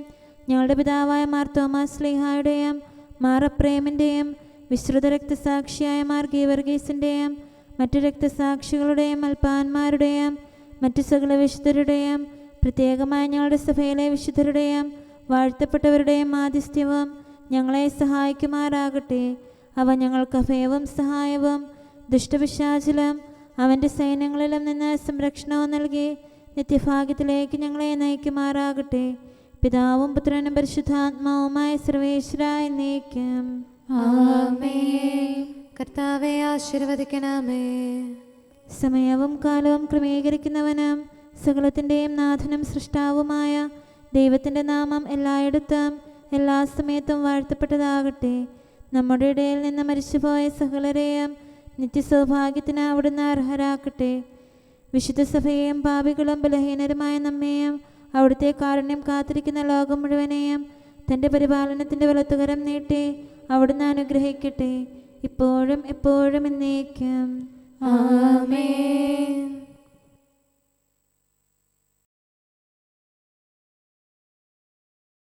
ഞങ്ങളുടെ പിതാവായ മാർ തോമാസ് സ്ലീഹായുടെയും മാർ അപ്രേമിൻ്റെയും വിശ്രുത രക്തസാക്ഷിയായ മാർ ഗീവർഗീസിൻ്റെയും മറ്റു രക്തസാക്ഷികളുടെയും അൽപ്പാന്മാരുടെയും മറ്റു സകല വിശുദ്ധരുടെയും പ്രത്യേകമായി ഞങ്ങളുടെ സഭയിലെ വിശുദ്ധരുടെയും വാഴ്ത്തപ്പെട്ടവരുടെയും മാധ്യസ്ഥ്യവും ഞങ്ങളെ സഹായിക്കുമാറാകട്ടെ. അവ ഞങ്ങൾക്ക് അഭയവും സഹായവും ദുഷ്ടപിശാചിലും അവൻ്റെ സൈന്യങ്ങളിലും നിന്ന് സംരക്ഷണവും നൽകി നിത്യഭാഗ്യത്തിലേക്ക് ഞങ്ങളെ നയിക്കുമാറാകട്ടെ. പിതാവും പുത്രനും പരിശുദ്ധാത്മാവുമായ സർവേശ്വര എന്നേക്കും. ആമേൻ. കർത്താവെ ആശീർവദിക്കണമേ. സമയവും കാലവും ക്രമീകരിക്കുന്നവനും സകലത്തിൻ്റെയും നാഥനും സൃഷ്ടാവുമായ ദൈവത്തിൻ്റെ നാമം എല്ലായിടത്തും എല്ലാ സമയത്തും വാഴ്ത്തപ്പെട്ടതാകട്ടെ. നമ്മുടെ ഇടയിൽ നിന്ന് മരിച്ചുപോയ സകലരെയും നിത്യസൗഭാഗ്യത്തിന് അവിടുന്ന് അർഹരാക്കട്ടെ. വിശുദ്ധ സഭയെയും പാപികളും ബലഹീനരുമായ നമ്മെയും അവിടുത്തെ കാരുണ്യം കാത്തിരിക്കുന്ന ലോകം മുഴുവനെയും തൻ്റെ പരിപാലനത്തിൻ്റെ വലത്തുകരം നീട്ടി അവിടുന്ന് അനുഗ്രഹിക്കട്ടെ, ഇപ്പോഴും എപ്പോഴും എന്നേക്കും. ആമേൻ.